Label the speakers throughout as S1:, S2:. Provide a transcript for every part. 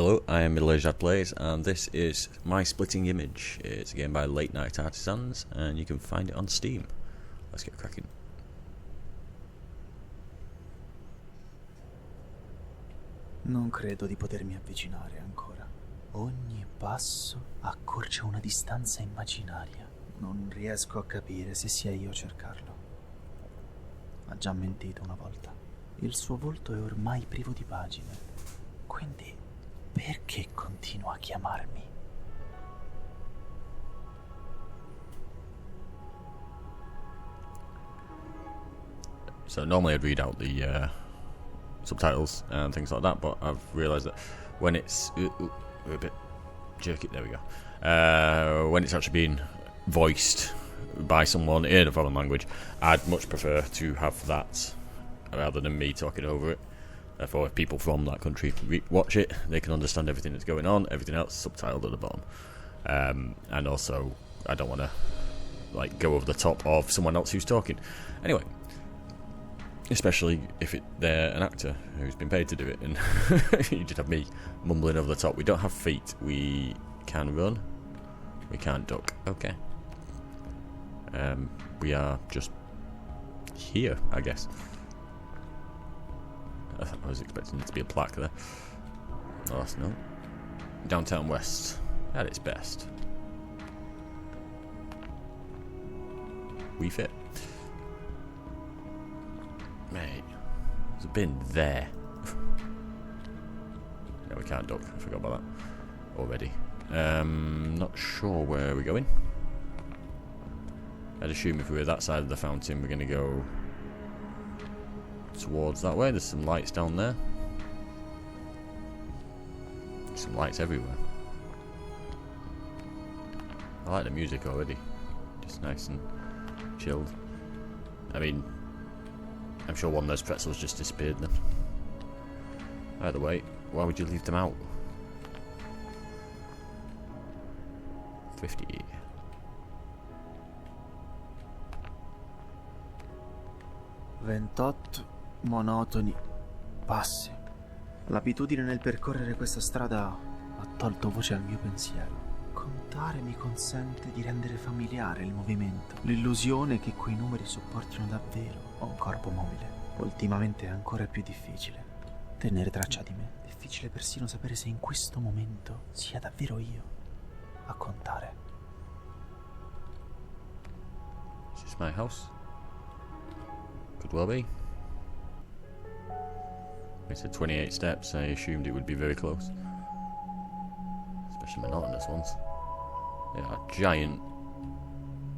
S1: Hello, I am Middle-Aged Plays, and this is My Splitting Image. It's a game by Late Night Artisans, and you can find it on Steam. Let's get cracking.
S2: Non credo di potermi avvicinare ancora. Ogni passo accorcia una distanza immaginaria. Non riesco a capire se sia io a cercarlo. Ha già mentito una volta. Il suo volto è ormai privo di pagine. Quindi, perché continua a chiamarmi?
S1: So normally I'd read out the subtitles and things like that, but I've realised that when it's we're a bit jerky. There we go. When it's actually being voiced by someone in a foreign language, I'd much prefer to have that rather than me talking over it. Therefore, if people from that country watch it, they can understand everything that's going on. Everything else subtitled at the bottom. And also, I don't want to go over the top of someone else who's talking. Anyway, especially if they're an actor who's been paid to do it, and you just have me mumbling over the top. We don't have feet. We can run. We can't duck. Okay. We are just here, I guess. I was expecting there to be a plaque there. Oh, that's no. Downtown West, at its best. We fit. Mate, there's a bin there. No, we can't duck. I forgot about that already. Not sure where we're going. I'd assume if we were that side of the fountain, we're going to go towards that way. There's some lights down there. Some lights everywhere. I like the music already. Just nice and chilled. I mean, I'm sure one of those pretzels just disappeared then. Either way, why would you leave them out? 50.
S2: Ventotto monotoni passi. L'abitudine nel percorrere questa strada ha tolto voce al mio pensiero. Contare mi consente di rendere familiare il movimento, l'illusione che quei numeri supportino davvero un corpo mobile. Ultimamente è ancora più difficile tenere traccia di me. Difficile persino sapere se in questo momento sia davvero io a contare.
S1: Is this my house? Could well be. It said 28 steps. I assumed it would be very close. Especially monotonous ones. They are giant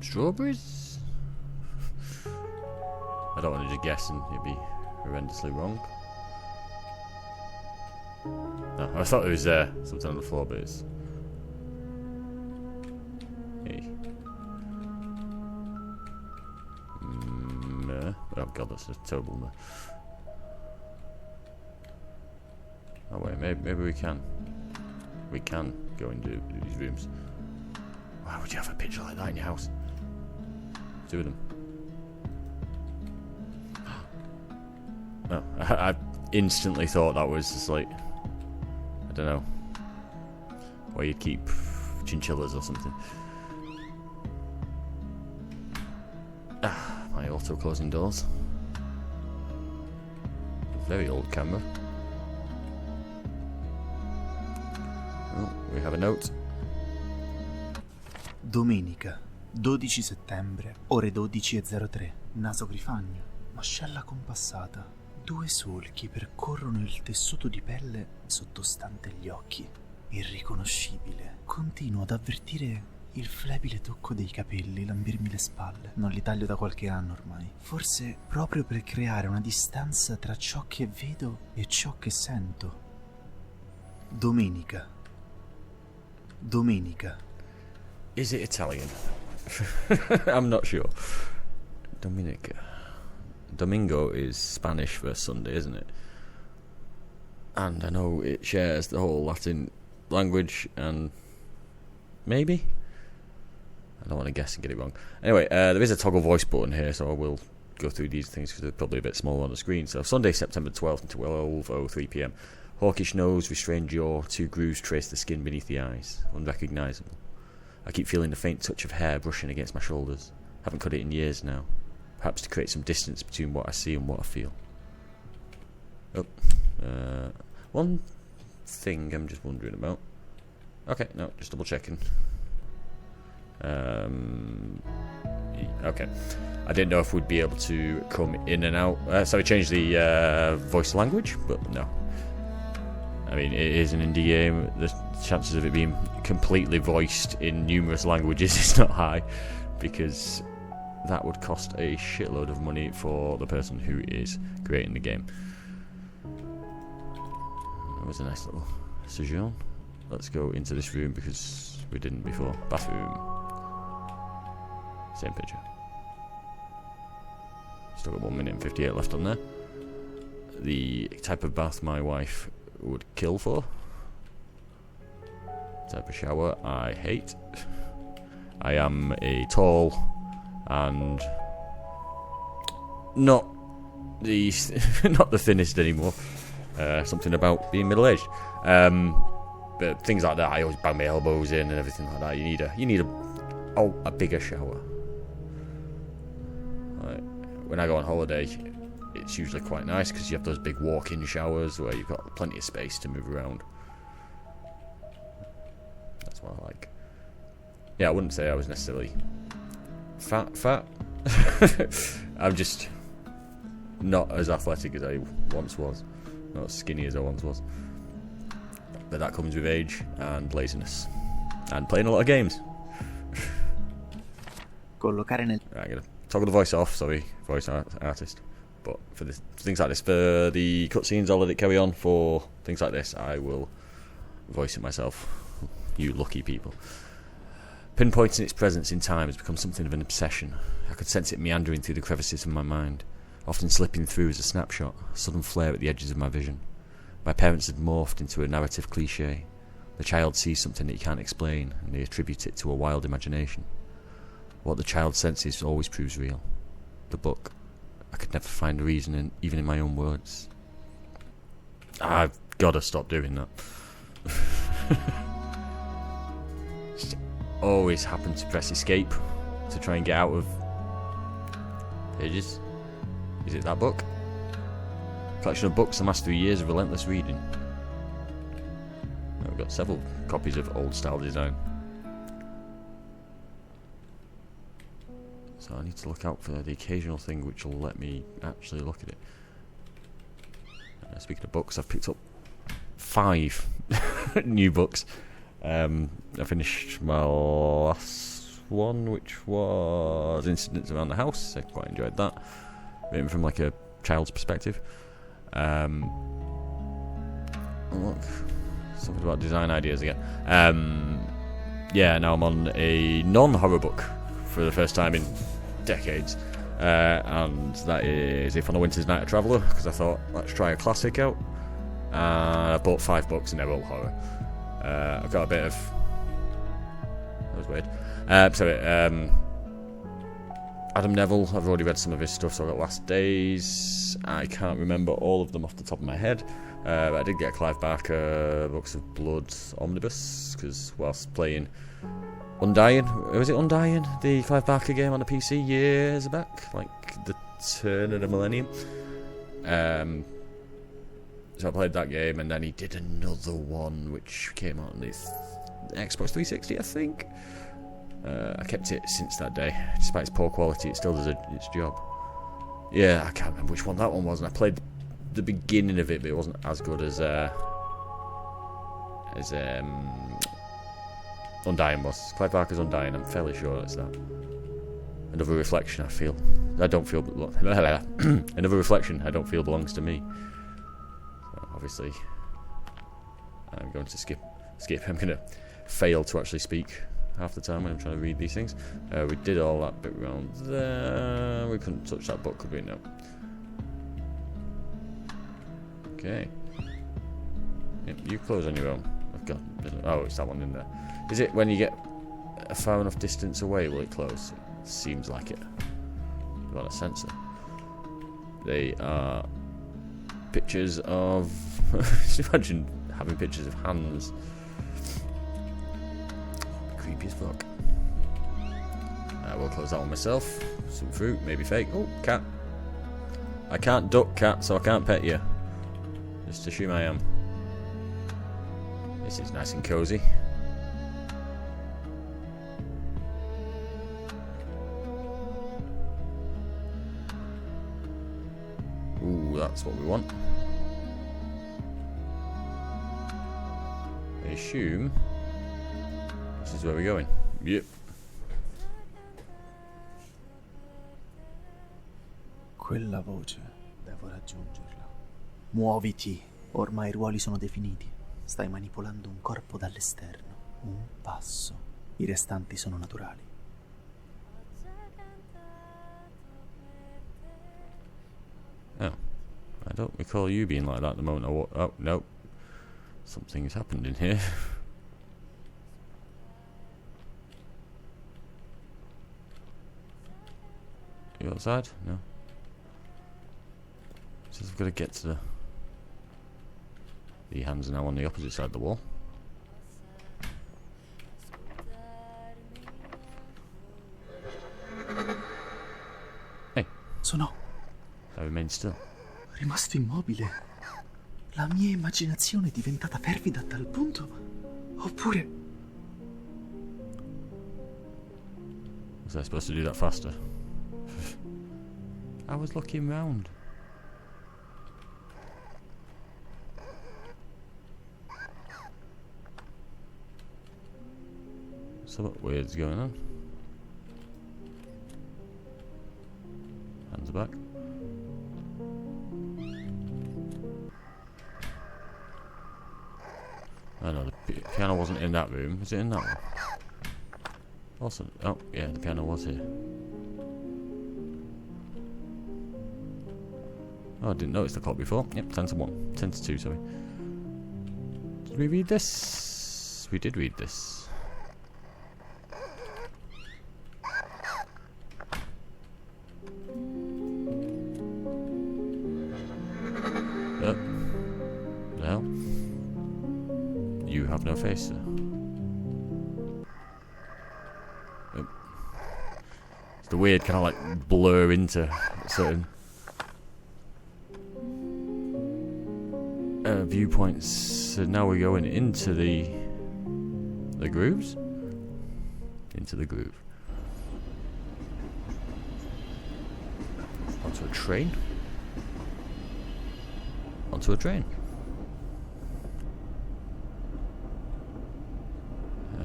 S1: strawberries? I don't want to just guess and it'd be horrendously wrong. No, I thought it was something on the floor, but it's... Hey. Oh god, that's a terrible mess. Oh wait, maybe we can. We can go into these rooms. Why would you have a picture like that in your house? Two of them. No, I instantly thought that was just like, I don't know, where you'd keep chinchillas or something. My auto closing doors. Very old camera. Oh, we have a note.
S2: Domenica, 12 settembre, ore 12:03. Naso grifagno, mascella compassata. 2 solchi percorrono il tessuto di pelle sottostante gli occhi. Irriconoscibile. Continuo ad avvertire il flebile tocco dei capelli lambirmi le spalle. Non li taglio da qualche anno ormai. Forse proprio per creare una distanza tra ciò che vedo e ciò che sento. Domenica.
S1: Is it Italian? I'm not sure. Dominica. Domingo is Spanish for Sunday, isn't it? And I know it shares the whole Latin language and maybe? I don't want to guess and get it wrong. Anyway, there is a toggle voice button here, so I will go through these things because they're probably a bit smaller on the screen. So Sunday, September 12th, 12:03 p.m. Hawkish nose, restrained jaw, 2 grooves trace the skin beneath the eyes. Unrecognisable. I keep feeling the faint touch of hair brushing against my shoulders. Haven't cut it in years now. Perhaps to create some distance between what I see and what I feel. Oh. One thing I'm just wondering about. Okay, no, just double checking. Okay. I didn't know if we'd be able to come in and out. So we changed the voice language, but no. I mean, it is an indie game. The chances of it being completely voiced in numerous languages is not high, because that would cost a shitload of money for the person who is creating the game. That was a nice little sojourn. Let's go into this room because we didn't before. Bathroom. Same picture. Still got 1 minute and 58 left on there. The type of bath my wife would kill for. Type of shower I hate. I am a tall and not the not the thinnest anymore. Something about being middle-aged. But things like that, I always bang my elbows in and everything like that. You need a bigger shower. Like, when I go on holiday, it's usually quite nice because you have those big walk-in showers where you've got plenty of space to move around. That's what I like. Yeah, I wouldn't say I was necessarily fat. I'm just not as athletic as I once was. Not as skinny as I once was. But that comes with age and laziness. And playing a lot of games.
S2: Collocare nel...
S1: Right, I'm going to toggle the voice off, sorry, voice artist. But for things like this, for the cutscenes, I'll let it carry on. For things like this, I will voice it myself. You lucky people. Pinpointing its presence in time has become something of an obsession. I could sense it meandering through the crevices of my mind, often slipping through as a snapshot, a sudden flare at the edges of my vision. My parents had morphed into a narrative cliché. The child sees something that he can't explain, and they attribute it to a wild imagination. What the child senses always proves real. The book. I could never find a reason, even in my own words. I've got to stop doing that. Just always happen to press escape to try and get out of pages. Is it that book? Collection of books amassed through years of relentless reading. We've got several copies of old style design. So I need to look out for the occasional thing which will let me actually look at it. Speaking of books, I've picked up 5 new books. I finished my last one, which was Incidents Around the House. I quite enjoyed that. Written from like a child's perspective. Look, something about design ideas again. Yeah, now I'm on a non-horror book for the first time in decades, and that is If on a Winter's Night a Traveller, because I thought, let's try a classic out. I bought 5 books and they're all horror. I've got a bit of... That was weird. Adam Neville, I've already read some of his stuff, so I've got Last Days. I can't remember all of them off the top of my head, but I did get a Clive Barker Books of Blood omnibus, because whilst playing Undying, was it Undying? The Clive Barker game on the PC years back, like the turn of the millennium. So I played that game, and then he did another one which came out on the Xbox 360, I think. I kept it since that day. Despite its poor quality, it still does its job. Yeah, I can't remember which one that one was, and I played the beginning of it, but it wasn't as good as Undying was. Clive Barker's Undying, I'm fairly sure it's that. Another reflection I don't feel another reflection I don't feel belongs to me. So obviously I'm going to skip. I'm going to fail to actually speak half the time when I'm trying to read these things. We did all that bit around there. We couldn't touch that book, could we? No. Okay. Yep, you close on your own. I've got... Oh, it's that one in there. Is it when you get a far enough distance away, will it close? It seems like it. You've got a sensor. They are pictures of... Just imagine having pictures of hands. Creepy as fuck. I will close that one myself. Some fruit, maybe fake. Oh, cat. I can't duck, cat, so I can't pet you. Just assume I am. This is nice and cozy. Ooh, that's what we want. I assume this is where we're going. Yep.
S2: Quella voce, devo raggiungerla. Muoviti, ormai i ruoli sono definiti. Stai manipolando un corpo dall'esterno. Un passo. I restanti sono naturali.
S1: Oh, I don't recall you being like that at the moment. Oh, no. Something's happened in here. You outside? No. Says I've got to get to the hands are now on the opposite side of the wall. Hey.
S2: Sono
S1: I remain still.
S2: rimasto immobile. La mia immaginazione è diventata fervida a tal punto? Oppure...
S1: Was I supposed to do that faster? I was looking round. Something weird's going on. Hands are back. Oh no, the piano wasn't in that room. Was it in that one? Also, oh yeah, the piano was here. Oh, I didn't notice the clock before. Yep, 10 to 1. 10 to 2, sorry. Did we read this? We did read this. The hell? You have no face, sir. It's the weird kind of like blur into certain viewpoints. So now we're going into the grooves. Into the groove. Onto a train. Onto a train.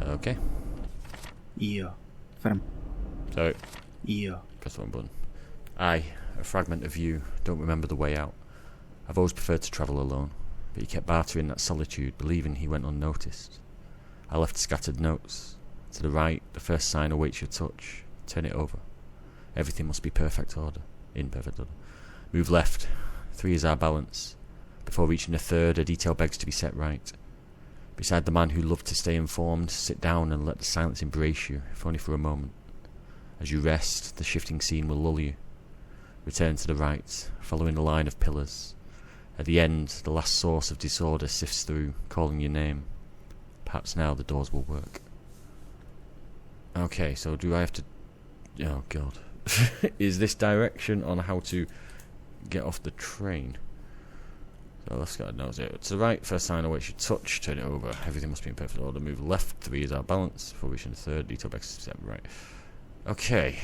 S1: Okay.
S2: Io.
S1: Sorry.
S2: Io.
S1: Press the wrong button. I, a fragment of you, don't remember the way out. I've always preferred to travel alone, but he kept bartering that solitude, believing he went unnoticed. I left scattered notes. To the right, the first sign awaits your touch. Turn it over. Everything must be perfect order. In perfect order. Move left. 3 is our balance. Before reaching the third, a detail begs to be set right. Beside the man who loved to stay informed, sit down and let the silence embrace you, if only for a moment. As you rest, the shifting scene will lull you. Return to the right, following the line of pillars. At the end, the last source of disorder sifts through, calling your name. Perhaps now the doors will work. Okay, so do I have to... Oh, God. Is this direction on how to get off the train? So let's get a nose here. To the right, first sign awaits your touch. Turn it over. Everything must be in perfect order. Move left. 3 is our balance. Before reaching the third, detail back step right. Okay.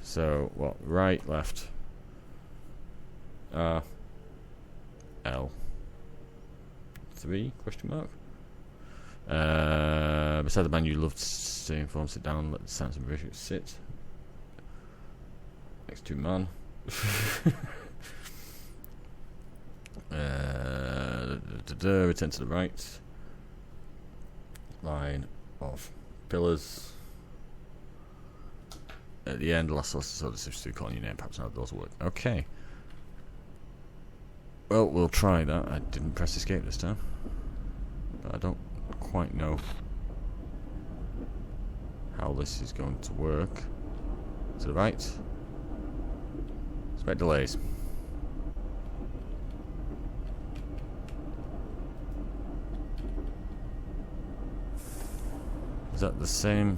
S1: So, what? Right, left. L. 3, question mark. Beside the man you loved, stay informed, sit down, let the silence embrace you. Sit. Next to man. Return to the right. Line of pillars. At the end, last source of sifts through, calling your name. Perhaps now the doors will work. Okay. Well, we'll try that. I didn't press escape this time, but I don't quite know how this is going to work. To the right. Expect delays. that the same?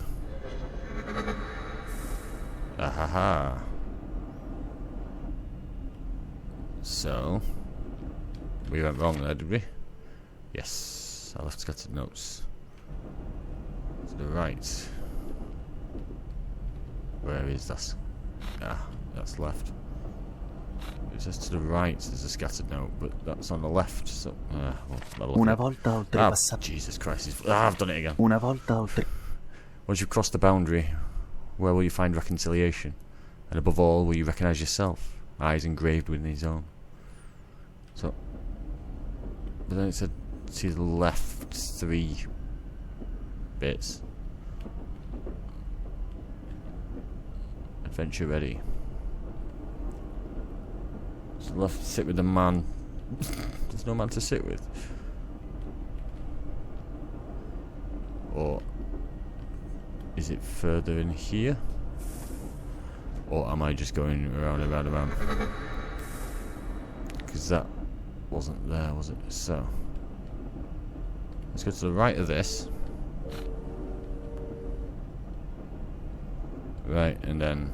S1: Ahaha. So, we went wrong there, did we? Yes, I left scattered notes. To the right. Where is that? Ah, that's left. It says to the right there's a scattered note, but that's on the left, so...
S2: Una volta oltrepassato.
S1: Jesus Christ, I've done it again.
S2: Una volta oltre...
S1: Once you've crossed the boundary, where will you find reconciliation? And above all, will you recognise yourself? Eyes engraved within his own. So... But then it said to the left 3 bits. Adventure ready. So left to sit with the man. There's no man to sit with. Or is it further in here? Or am I just going around and round and round? Because that wasn't there, was it? So let's go to the right of this. Right, and then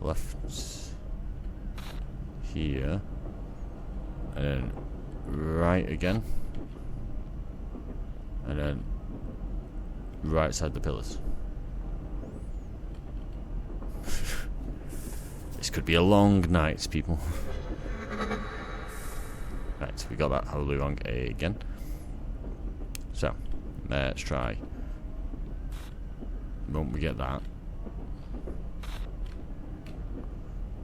S1: left here, and then right again, and then right side the pillars. This could be a long night, people. Right, we got that wholly wrong again. So, let's try. Won't we get that?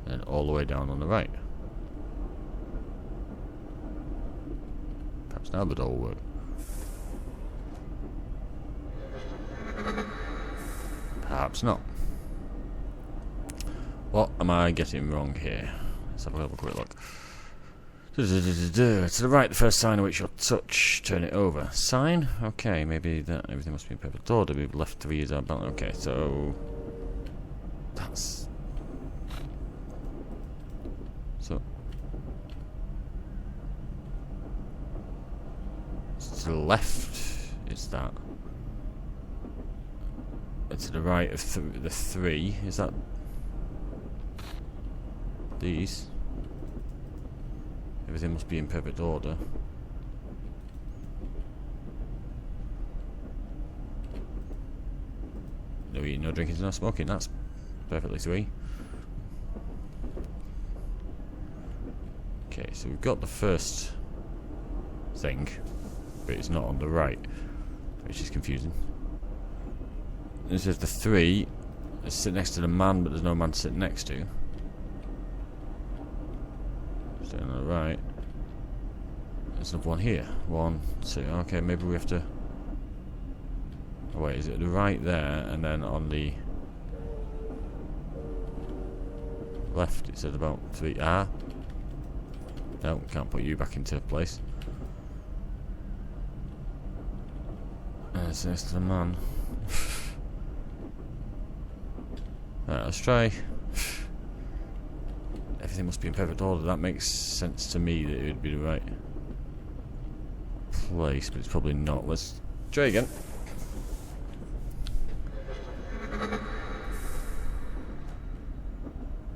S1: And all the way down on the right. Perhaps now the door will work. Perhaps not. What am I getting wrong here? Let's have a quick look. To the right, the first sign of which you'll touch, turn it over. Sign? Okay, maybe that everything must be in perfect order. We've left 3 years out. Okay, so that's so. To the left is that. And to the right of the 3 is that. These. Everything must be in perfect order. No eating, no drinking, no smoking. That's perfectly 3. Okay, so we've got the first thing, but it's not on the right, which is confusing. It says the 3 is sit next to the man, but there's no man to sit next to. Stay on the right. There's another one here. 1, 2. Okay, maybe we have to. Oh wait, is it the right there, and then on the left it said about 3. Ah. No, can't put you back into place. It's next to the man. Right, let's try. Everything must be in perfect order. That makes sense to me that it would be the right place, but it's probably not. Let's try again.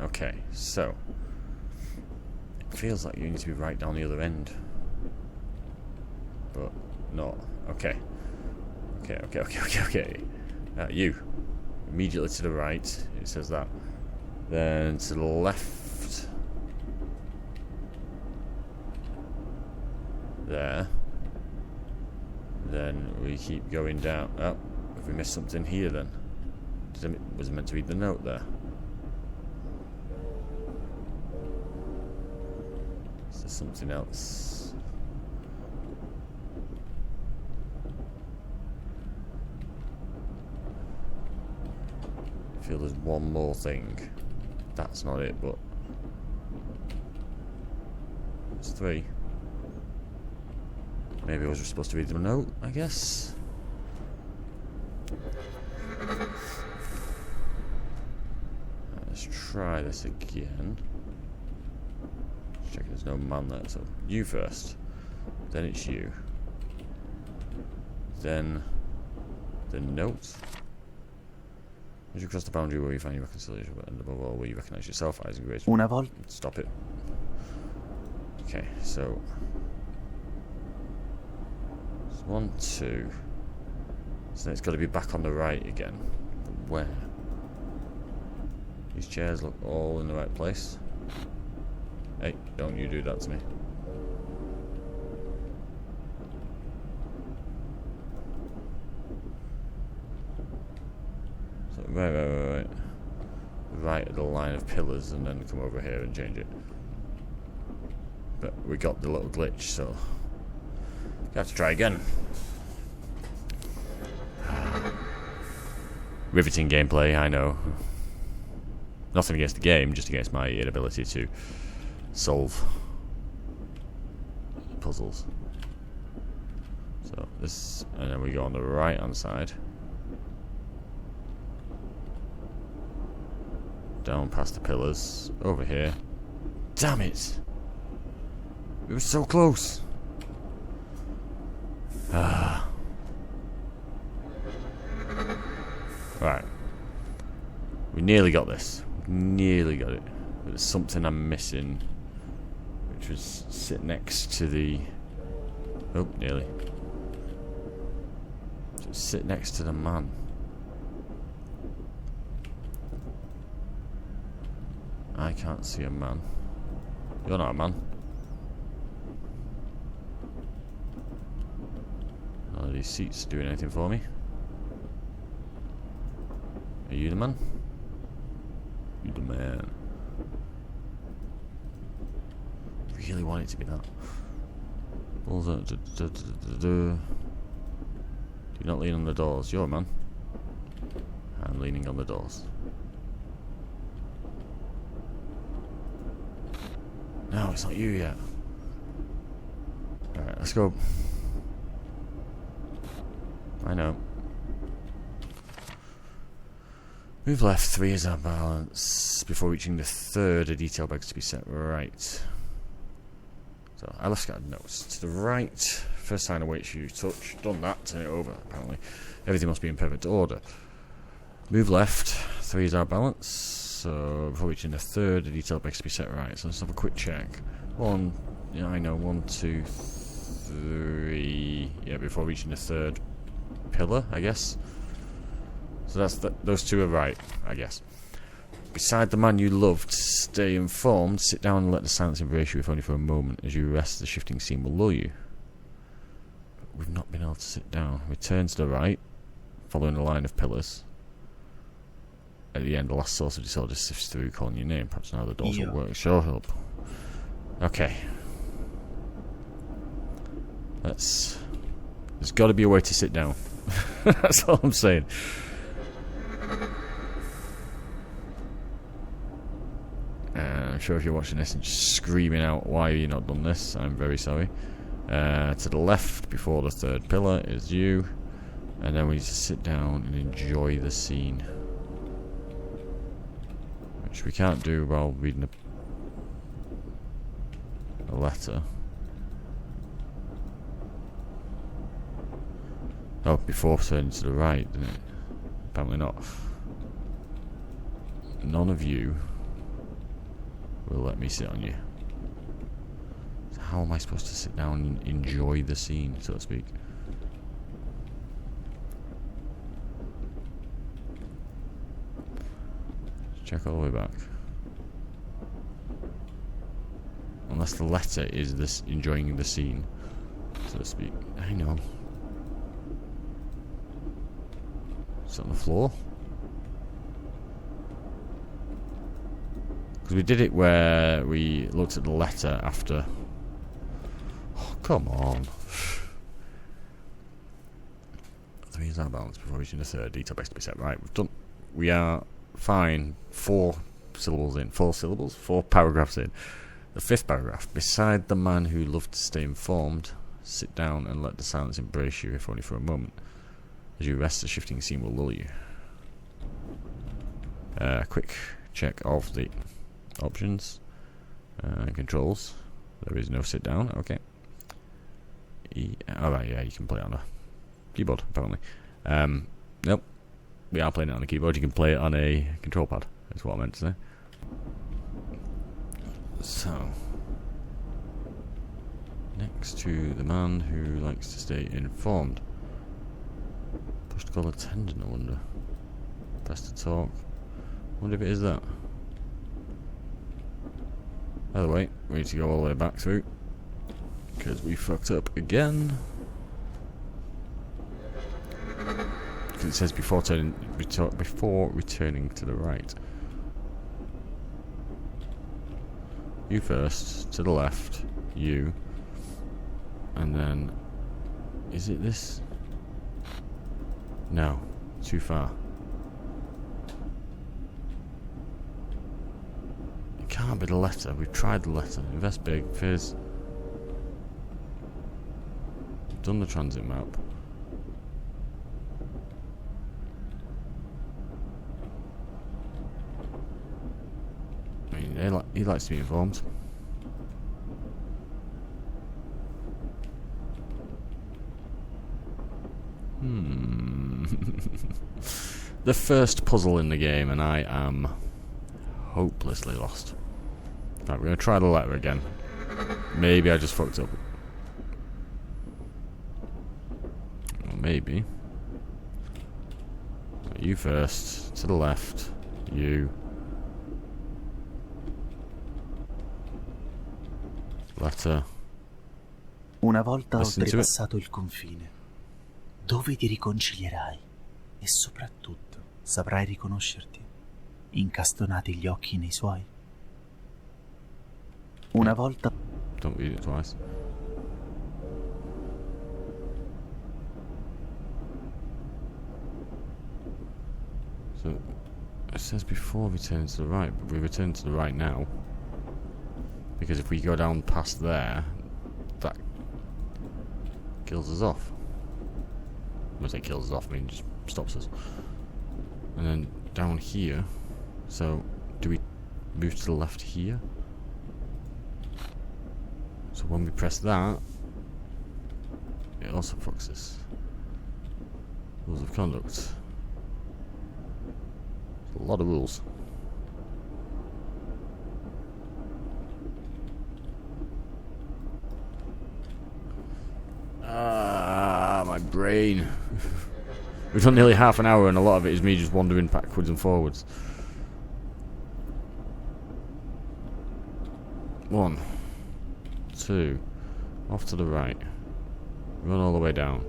S1: Okay, so it feels like you need to be right down the other end, but not. Okay. You immediately to the right. It says that. Then to the left. There. Then we keep going down. Oh, have we missed something here then? Was it meant to read the note there? Is there something else? I feel there's one more thing. That's not it, but it's 3. Maybe I was just supposed to read the note, I guess. Let's try this again. Check there's no man there, so you first. Then it's you. Then The note. As you cross the boundary where you find your reconciliation, and above all, where you recognise yourself as grace.
S2: Una volta.
S1: Stop it. Okay, so. It's 1, 2. So then it's got to be back on the right again. But where? These chairs look all in the right place. Hey, don't you do that to me. So, right. Right at the line of pillars and then come over here and change it. But we got the little glitch, so you have to try again. Riveting gameplay, I know. Nothing against the game, just against my inability to solve puzzles. So this, and then we go on the right hand side. Down past the pillars, over here. Damn it! We were so close! Ah. Right. We nearly got this. Nearly got it. But there's something I'm missing, which was sit next to the. Oh, nearly. Just sit next to the man. I can't see a man. You're not a man. None of these seats doing anything for me. Are you the man? You the man. Really want it to be that. Do not lean on the doors. You're a man. I'm leaning on the doors. No, it's not you yet. Alright, let's go. I know. Move left, 3 is our balance. Before reaching the 3rd, a detail begs to be set right. So, I left scattered notes. To the right, first sign awaits you. Touch, done that, turn it over, apparently. Everything must be in perfect order. Move left, 3 is our balance. So, before reaching the 3rd, a detail begs to be set right. So, let's have a quick check. 1, yeah, I know, 1, 2, 3. Yeah, before reaching the 3rd pillar, I guess. So that's those 2 are right, I guess. Beside the man you loved, stay informed, sit down and let the silence embrace you, if only for a moment. As you rest, the shifting scene will lull you. But we've not been able to sit down. We turn to the right, following a line of pillars. At the end, the last source of disorder sifts through, calling your name. Perhaps now the doors will work. Sure help. Okay. There's got to be a way to sit down. That's all I'm saying. I'm sure if you're watching this and just screaming out, why have you not done this? I'm very sorry. To the left, before the 3rd pillar, is you. And then we need to sit down and enjoy the scene. Which we can't do while reading a letter. Oh, before turning to the right, didn't it? Apparently not. None of you will let me sit on you. So how am I supposed to sit down and enjoy the scene, so to speak? Let's check all the way back. Unless the letter is this enjoying the scene, so to speak. I know. Is it on the floor? Because we did it where we looked at the letter after. Oh, come on. 3 is our balance before reaching the 3rd. Detail best to be set right. We are fine. 4 syllables in. 4 syllables? 4 paragraphs in. The 5th paragraph. Beside the man who loved to stay informed, sit down and let the silence embrace you, if only for a moment. As you rest, the shifting scene will lull you. Quick check of the options and controls. There is no sit down. Okay. Alright, yeah, you can play on a keyboard apparently. Nope. We are playing it on a keyboard. You can play it on a control pad. That's what I meant to say. So, next to the man who likes to stay informed. Push to call a tendon, I wonder. Press to talk. Wonder if it is that. By the way, we need to go all the way back through, because we fucked up again. Because it says before returning to the right. You first, to the left, you, and then, is it this? No, too far. It can't be the letter. We've tried the letter. Invest big, fizz. We've done the transit map. I mean, he likes to be informed. The first puzzle in the game, and I am hopelessly lost. Right, we're going to try the letter again. Maybe I just fucked up. Or maybe. You first, to the left, you. Letter.
S2: Una volta
S1: Listen to it.
S2: oltrepassato il confine, dove ti riconcilierai e soprattutto saprai riconoscerti, incastonati gli occhi nei suoi. Una volta...
S1: Don't read it twice. So, it says before returning to the right, but we return to the right now. Because if we go down past there, that kills us off. When I say kills us off, I mean just stops us. And then down here, so do we move to the left here? So when we press that, it also fucks us. Rules of conduct. A lot of rules. My brain. We've done nearly half an hour and a lot of it is me just wandering backwards and forwards. 1, 2, off to the right. Run all the way down.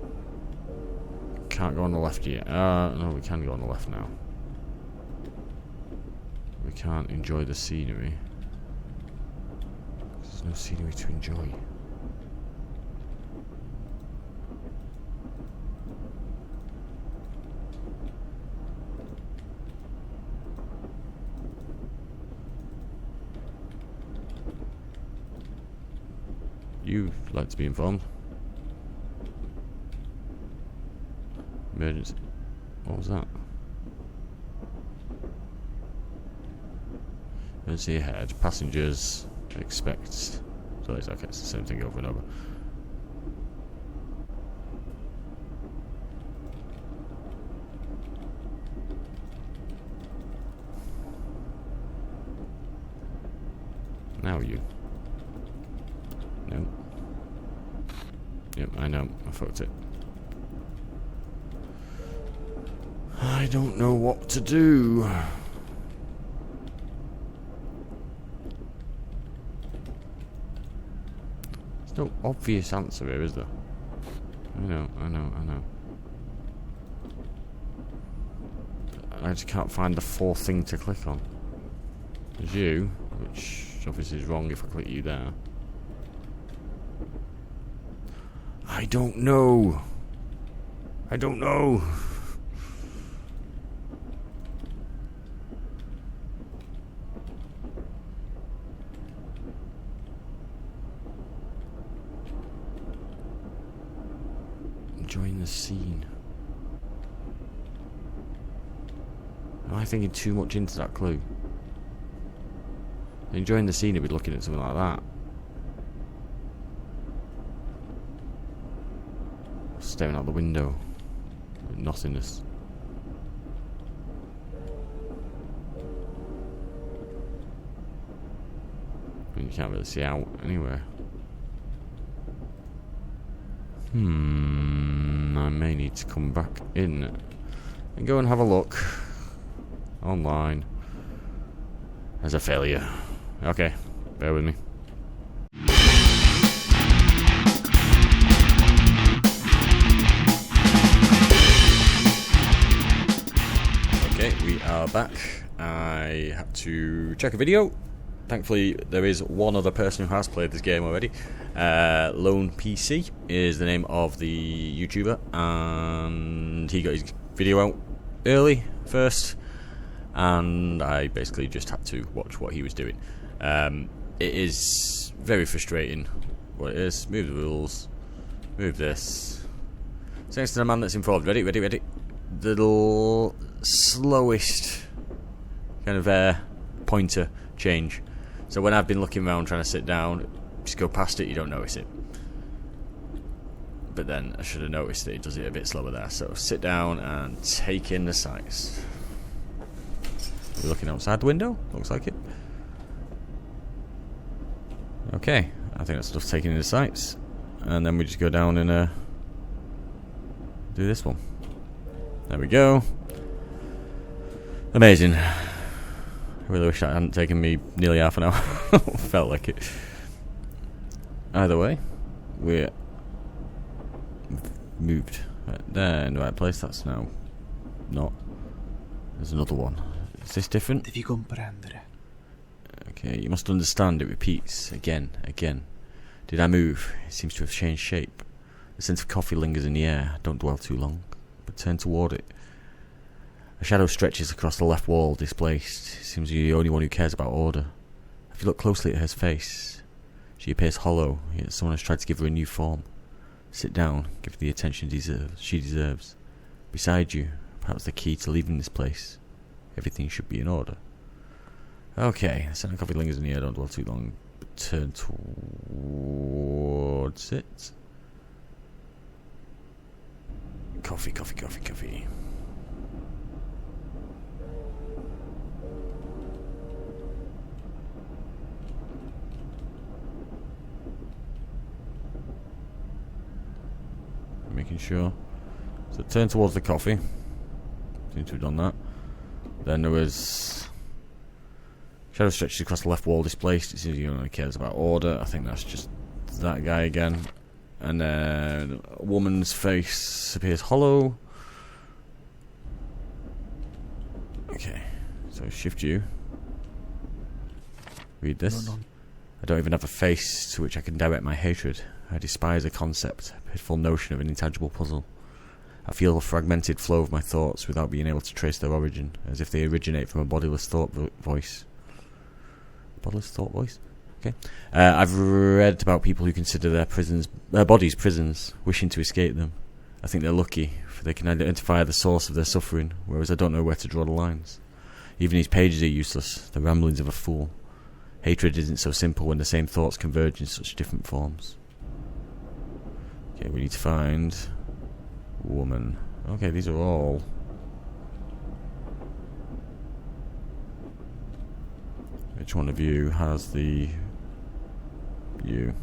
S1: Can't go on the left yet. No, we can go on the left now. We can't enjoy the scenery. There's no scenery to enjoy. You'd like to be informed. Emergency. What was that? Emergency ahead. Passengers expect. So it's okay, it's the same thing over and over. Now you. No. Yep, I know. I fucked it. I don't know what to do. There's no obvious answer here, is there? I know. I just can't find the fourth thing to click on. There's you, which obviously is wrong if I click you there. I don't know. Enjoying the scene. Am I thinking too much into that clue? Enjoying the scene, I'd be looking at something like that. Staring out the window. Nothingness. mean, you can't really see out anywhere. I may need to come back in and go and have a look online. As a failure. Okay, bear with me. Okay, we are back. I had to check a video. Thankfully, there is one other person who has played this game already. Lone PC is the name of the YouTuber, and he got his video out early first, and I basically just had to watch what he was doing. It is very frustrating what it is. Move the rules, move this. Thanks to the man that's involved. Ready. The little slowest kind of pointer change. So when I've been looking around trying to sit down, just go past it, you don't notice it. But then I should have noticed that it does it a bit slower there. So sit down and take in the sights. We're looking outside the window, looks like it. Okay, I think that's enough taking in the sights. And then we just go down and do this one. There we go. Amazing. I really wish that hadn't taken me nearly half an hour. Felt like it. Either way, we're moved. Right there in the right place. That's now not. There's another one. Is this different?
S2: Devi comprendere.
S1: Okay, you must understand. It repeats again. Did I move? It seems to have changed shape. The scent of coffee lingers in the air. Don't dwell too long, but turn toward it. A shadow stretches across the left wall, displaced. It seems you're the only one who cares about order. If you look closely at her face, she appears hollow, yet someone has tried to give her a new form. Sit down, give her the attention she deserves. Beside you, perhaps the key to leaving this place. Everything should be in order. Okay, the scent of coffee lingers in the air, don't dwell too long, but turn towards it. Coffee. Making sure. So turn towards the coffee. Seem to have done that. Then there was shadow stretches across the left wall, displaced. It seems he only cares about order. I think that's just that guy again. And then a woman's face appears hollow. Okay, so shift you. Read this.
S2: No.
S1: I don't even have a face to which I can direct my hatred. I despise a concept, a pitiful notion of an intangible puzzle. I feel a fragmented flow of my thoughts without being able to trace their origin, as if they originate from a bodiless thought voice. Bodiless thought voice? Okay. I've read about people who consider their bodies prisons, wishing to escape them. I think they're lucky, for they can identify the source of their suffering, whereas I don't know where to draw the lines. Even these pages are useless, the ramblings of a fool. Hatred isn't so simple when the same thoughts converge in such different forms. Okay, we need to find woman. Okay, these are all. Which one of you has the you?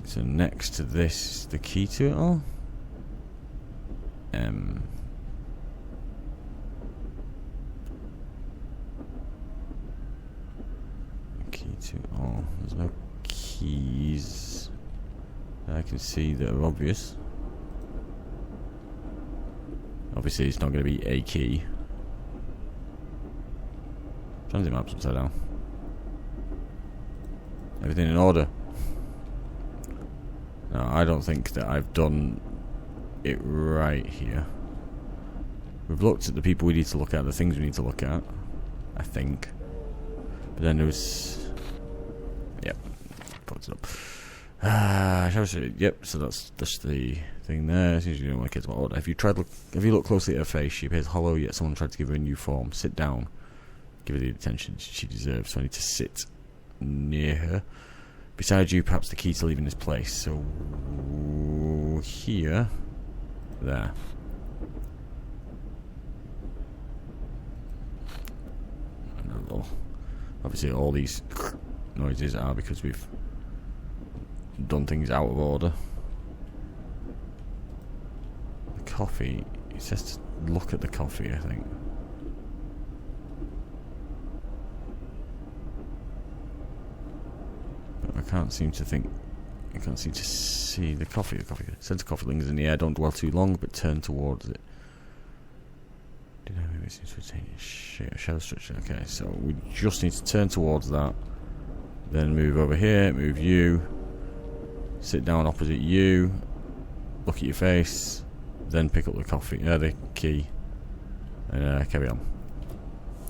S1: So next to this, the key to it all. Key to all. There's no keys I can see that are obvious. Obviously, it's not going to be a key. Transit maps upside down. Everything in order. No, I don't think that I've done it right here. We've looked at the people we need to look at, the things we need to look at, I think. But then there was... Yep, puts it up. Yep, so that's the thing there. As you don't want to about order. If you look closely at her face, she appears hollow, yet someone tried to give her a new form. Sit down. Give her the attention she deserves. So I need to sit near her. Beside you, perhaps the key to leaving this place. So here, there. Well, obviously all these noises are because we've done things out of order. The coffee, it says to look at the coffee, I think. But I can't seem to see the coffee. Sense of coffee lingers in the air. Don't dwell too long, but turn towards it. Did I maybe seem to retain a shadow structure? Okay, so we just need to turn towards that. Then move over here, move you. Sit down opposite you. Look at your face. Then pick up the key. And carry on.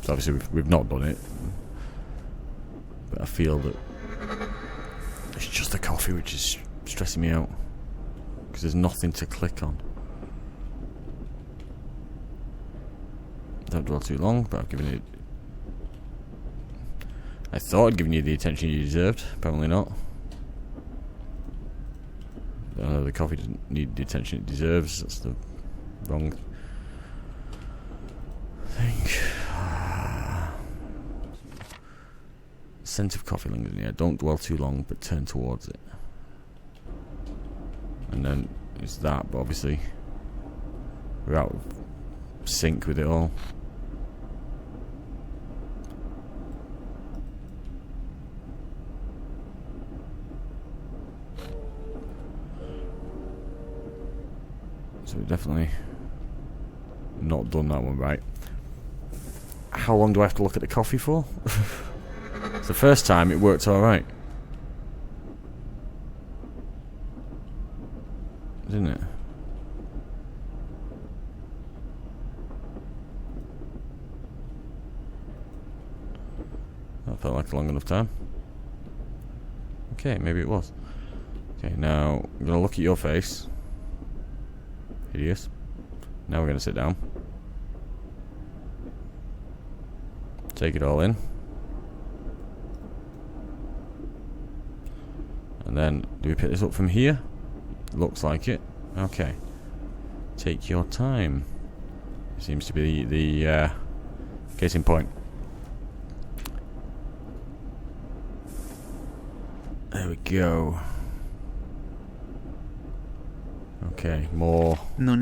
S1: So obviously we've not done it. But I feel that it's just the coffee which is stressing me out. Because there's nothing to click on. Don't dwell too long, but I've given it... I thought I'd given you the attention you deserved. Apparently not. The coffee doesn't need the attention it deserves. That's the wrong thing. Scent of coffee lingers in the air. Don't dwell too long, but turn towards it. And then it's that, but obviously we're out of sync with it all. So we've definitely not done that one right. How long do I have to look at the coffee for? It's the first time it worked alright. Didn't it? That felt like a long enough time. Okay, maybe it was. Okay, now I'm going to look at your face. Hideous. Now we're going to sit down. Take it all in. And then, do we pick this up from here? Looks like it. Okay. Take your time. Seems to be the case in point. There we go. Okay, more. There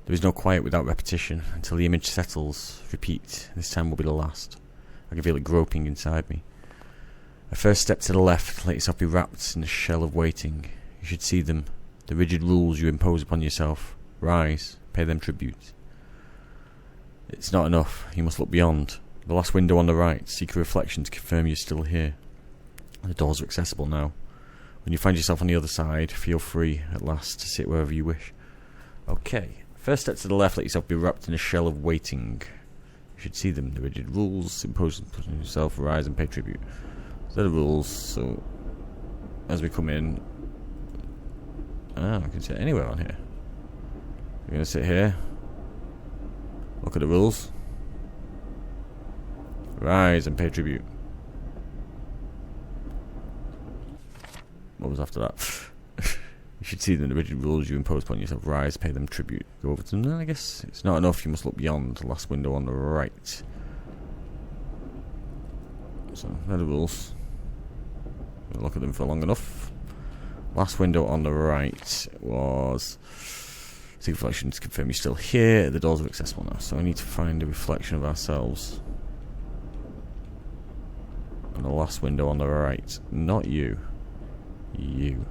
S1: is no quiet without repetition. Until the image settles, repeat. This time will be the last. I can feel it groping inside me. A first step to the left. Let yourself be wrapped in a shell of waiting. You should see them. The rigid rules you impose upon yourself. Rise. Pay them tribute. It's not enough. You must look beyond. The last window on the right. Seek a reflection to confirm you're still here. The doors are accessible now. When you find yourself on the other side, feel free at last to sit wherever you wish. Okay. First step to the left, let yourself be wrapped in a shell of waiting. You should see them. The rigid rules imposed upon yourself. Rise and pay tribute. They're the rules, so as we come in... I can sit anywhere on here. We're going to sit here. Look at the rules. Rise and pay tribute. What was after that? You should see them, the rigid rules you impose upon yourself. Rise, pay them tribute. Go over to them. No, I guess it's not enough. You must look beyond. The last window on the right. So, they're the rules. We'll look at them for long enough. Last window on the right was... Seek reflection to confirm you're still here. The doors are accessible now. So I need to find a reflection of ourselves. And the last window on the right. Not you. You.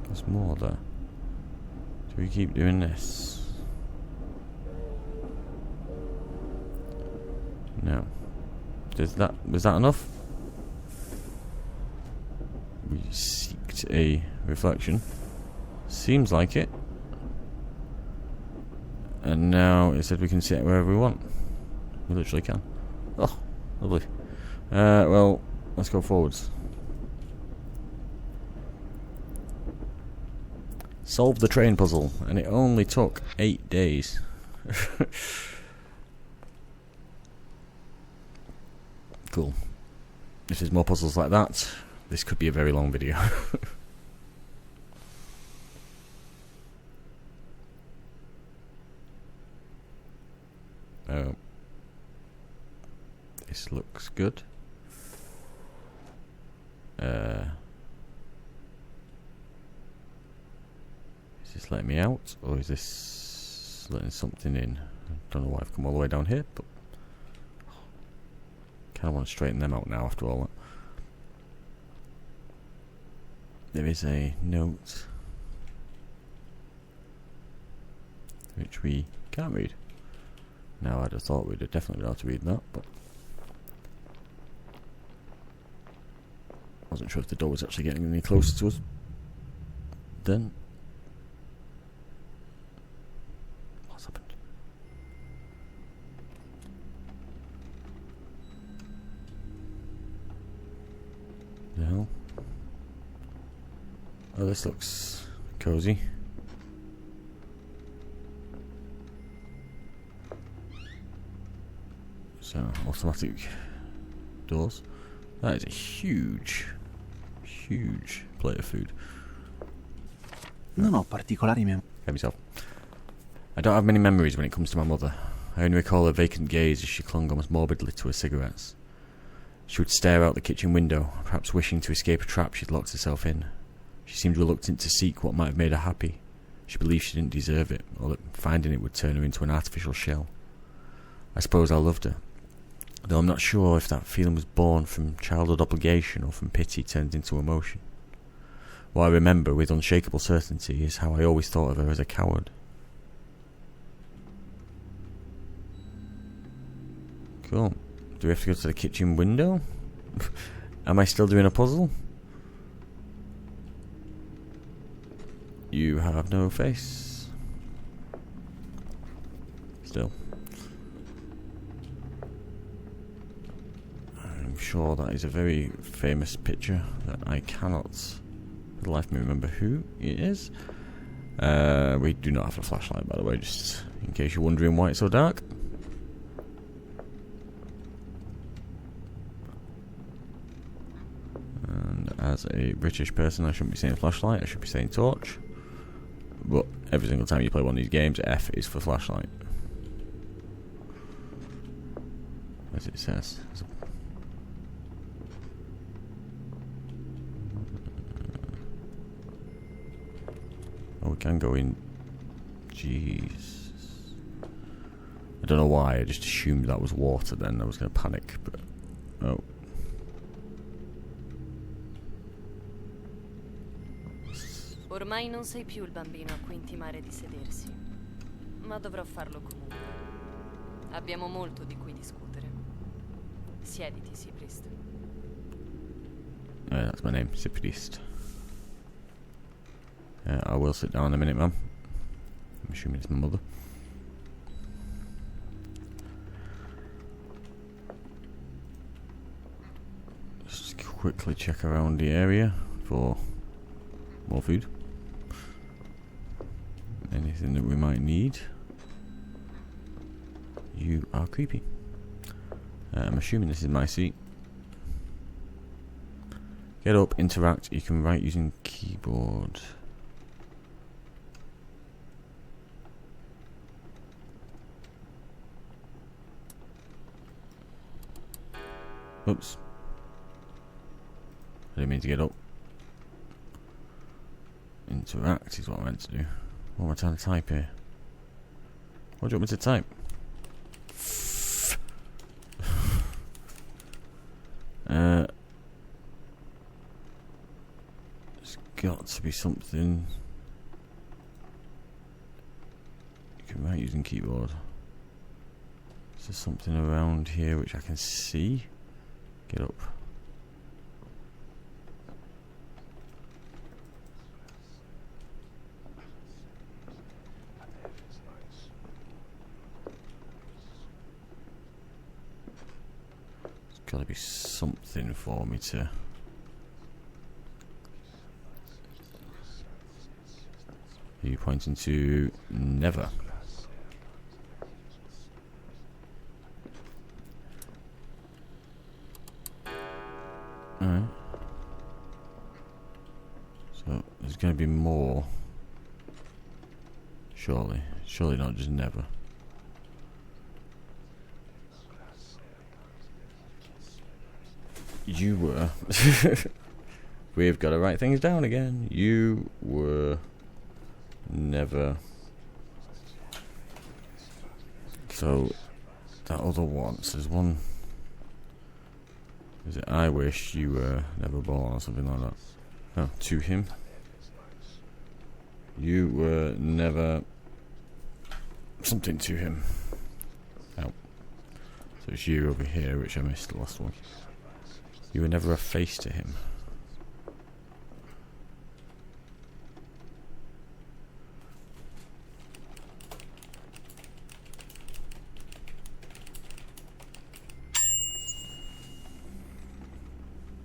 S1: There's more there. Do we keep doing this? No. Was that enough? We seeked a reflection. Seems like it. And now it said we can sit wherever we want. We literally can. Oh, lovely. Well, let's go forwards. Solve the train puzzle, and it only took 8 days. Cool. If there's more puzzles like that, this could be a very long video. This looks good. Is this letting me out, or is this letting something in? I don't know why I've come all the way down here, but kind of want to straighten them out now after all that. There is a note which we can't read. Now I'd have thought we'd have definitely been able to read that, but wasn't sure if the door was actually getting any closer to us. Then what's happened? The hell? Oh, this looks cozy. So, automatic doors. That is a huge plate of food.
S2: Non ho particolari memorie.
S1: Get myself. I don't have many memories when it comes to my mother. I only recall her vacant gaze as she clung almost morbidly to her cigarettes. She would stare out the kitchen window, perhaps wishing to escape a trap she'd locked herself in. She seemed reluctant to seek what might have made her happy. She believed she didn't deserve it, or that finding it would turn her into an artificial shell. I suppose I loved her, though I'm not sure if that feeling was born from childhood obligation or from pity turned into emotion. What I remember with unshakable certainty is how I always thought of her as a coward. Cool. Do we have to go to the kitchen window? Am I still doing a puzzle? You have no face. Still. I'm sure that is a very famous picture that I cannot for the life of me remember who it is. We do not have a flashlight, by the way, just in case you're wondering why it's so dark. And as a British person, I shouldn't be saying flashlight, I should be saying torch. But every single time you play one of these games, F is for flashlight. As it says. Oh, we can go in. Jeez. I don't know why, I just assumed that was water then. I was going to panic, but... Oh.
S3: Ormai non sei più il bambino a cui intimare di sedersi, ma dovrò farlo comunque. Abbiamo molto di cui discutere. Siediti, Siprist.
S1: That's my name, Siprist. I will sit down in a minute, ma'am. I'm assuming it's my mother. Just quickly check around the area for more food. Anything that we might need. You are creepy. I'm assuming this is my seat. Get up, interact. You can write using keyboard. Oops. I didn't mean to get up. Interact is what I meant to do. What am I trying to type here? What do you want me to type? It's got to be something. You can write using keyboard. Is there something around here which I can see? Get up. to be something for me to... Are you pointing to never? Alright. So, there's going to be more. Surely. Surely not just never. You were... We've got to write things down again. You were... never... So, that other one. So there's one... Is it I wish you were never born or something like that? No, to him. You were never... something to him. Oh. So it's you over here, which I missed the last one. You were never a face to him.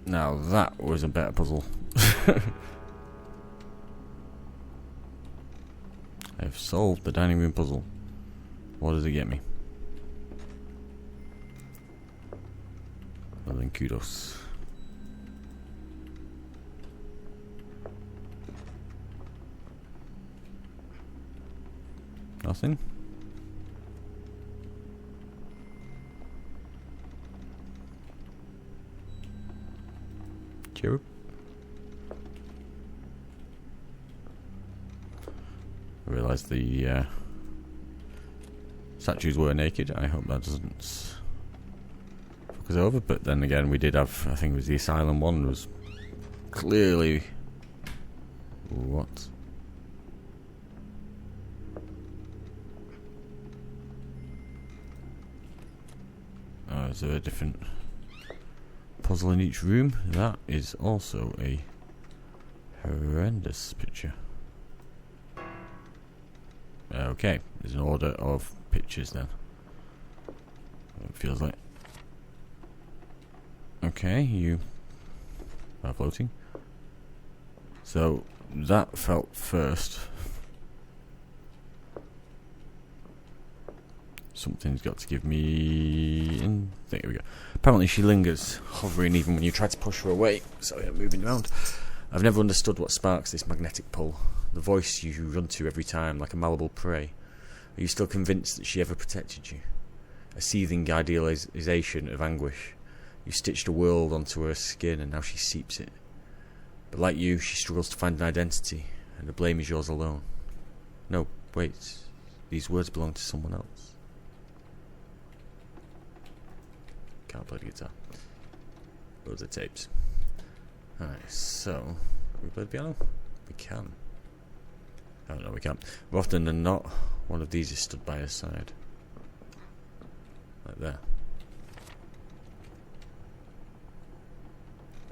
S1: Now that was a better puzzle. I've solved the dining room puzzle. What does it get me? Well then, kudos. Nothing? Cheer up. I realised the statues were naked. I hope that doesn't fuck us over. But then again, we did have, I think it was the asylum one, was clearly... What? Oh, is there a different puzzle in each room? That is also a horrendous picture. Okay, there's an order of pictures then. It feels like. Okay, you are floating. So that felt first. Something's got to give me... There we go. Apparently she lingers, hovering even when you try to push her away. So yeah, moving around. I've never understood what sparks this magnetic pull. The voice you run to every time, like a malleable prey. Are you still convinced that she ever protected you? A seething idealization of anguish. You stitched a world onto her skin and now she seeps it. But like you, she struggles to find an identity, and the blame is yours alone. No, wait. These words belong to someone else. Can't play the guitar. Loads of tapes. Alright, so... Can we play the piano? We can. Oh no, we can't. More often than not, one of these is stood by her side. Like there.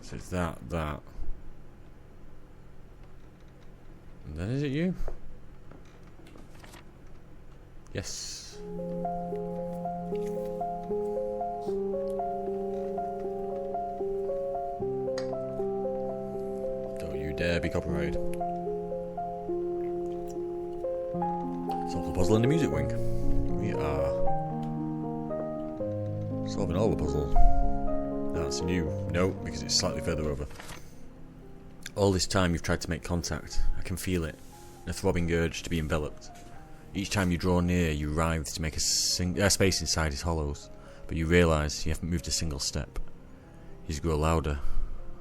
S1: So it's that. And then is it you? Yes. Don't you dare be copyrighted. Solve the puzzle in the music wing. We are solving all the puzzles. That's new. No, because it's slightly further over. All this time you've tried to make contact. I can feel it. A throbbing urge to be enveloped. Each time you draw near, you writhe to make a space inside his hollows. But you realise you haven't moved a single step. His grow louder.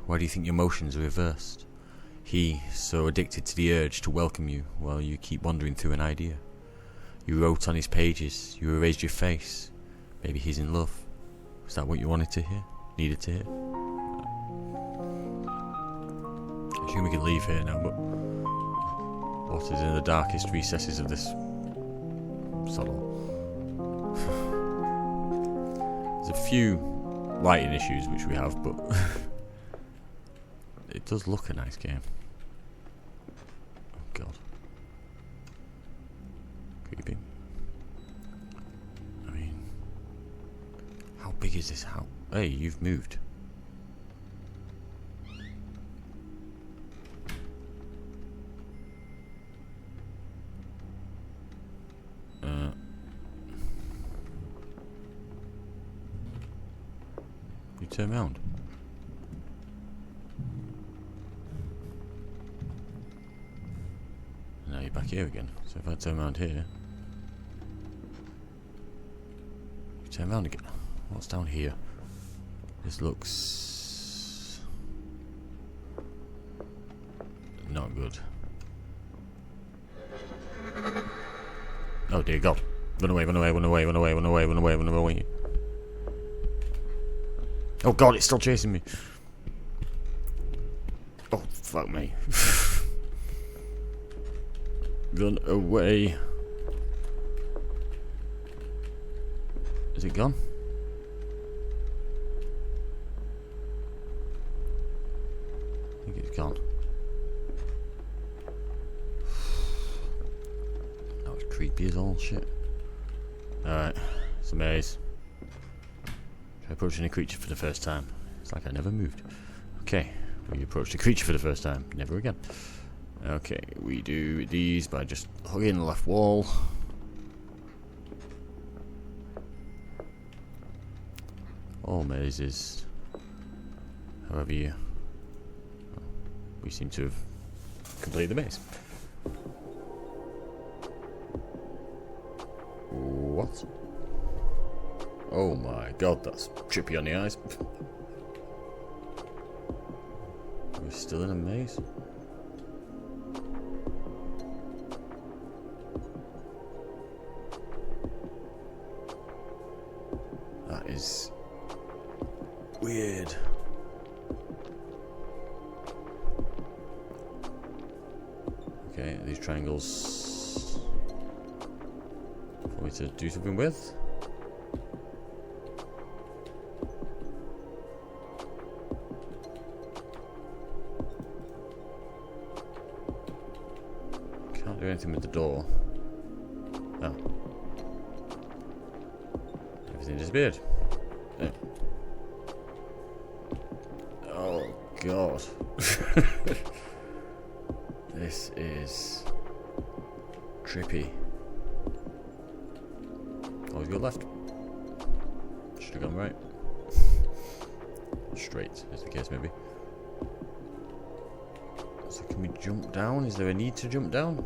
S1: Why do you think your motions are reversed? He, so addicted to the urge to welcome you while you keep wandering through an idea. You wrote on his pages. You erased your face. Maybe he's in love. Was that what you wanted to hear? Needed to hear? I assume we can leave here now, but what is in the darkest recesses of this salon? There's a few lighting issues which we have, but it does look a nice game. Oh god. Creepy. I mean, how big is this house? Hey, you've moved. You turn around. Now you're back here again. So if I turn around here, you turn around again. What's down here? This looks not good. Oh dear God. Run away, run away, run away, run away, run away, run away, run away. Oh God, it's still chasing me. Oh, fuck me. Run away. Is it gone? I think it's gone. That was creepy as all shit. Alright, it's a maze. Try approaching a creature for the first time. It's like I never moved. Okay, we approached a creature for the first time. Never again. Okay, we do these by just hugging the left wall. All mazes. However you... we seem to have completed the maze. What? Oh my God, that's trippy on the eyes. We're still in a maze? That is weird. Okay, these triangles for me to do something with. Can't do anything with the door. Oh. Everything disappeared. Yeah. Oh God. This is trippy. Always go left. Should have gone right. Straight, as the case may be. So can we jump down? Is there a need to jump down?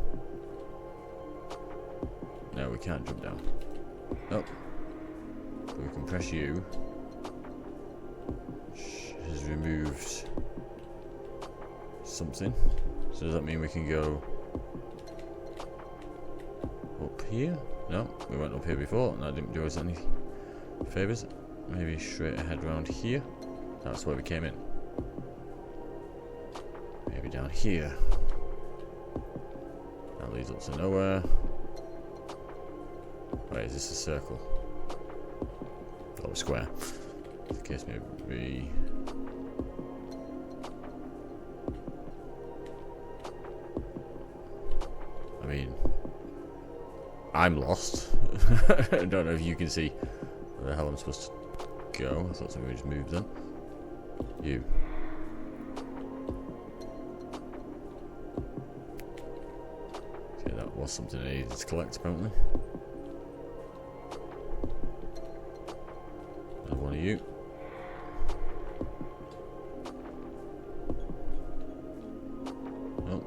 S1: No, we can't jump down. Oh. But we can press U. Which has removed something. So does that mean we can go up here? No, we went up here before and that didn't do us any favours. Maybe straight ahead round here. That's where we came in. Maybe down here. That leads up to nowhere. Wait, is this a circle? Or a square? In the case maybe... I mean... I'm lost. I don't know if you can see where the hell I'm supposed to go. I thought somebody just moved then. You. Okay, that was something I needed to collect apparently. Another one of you. Oh.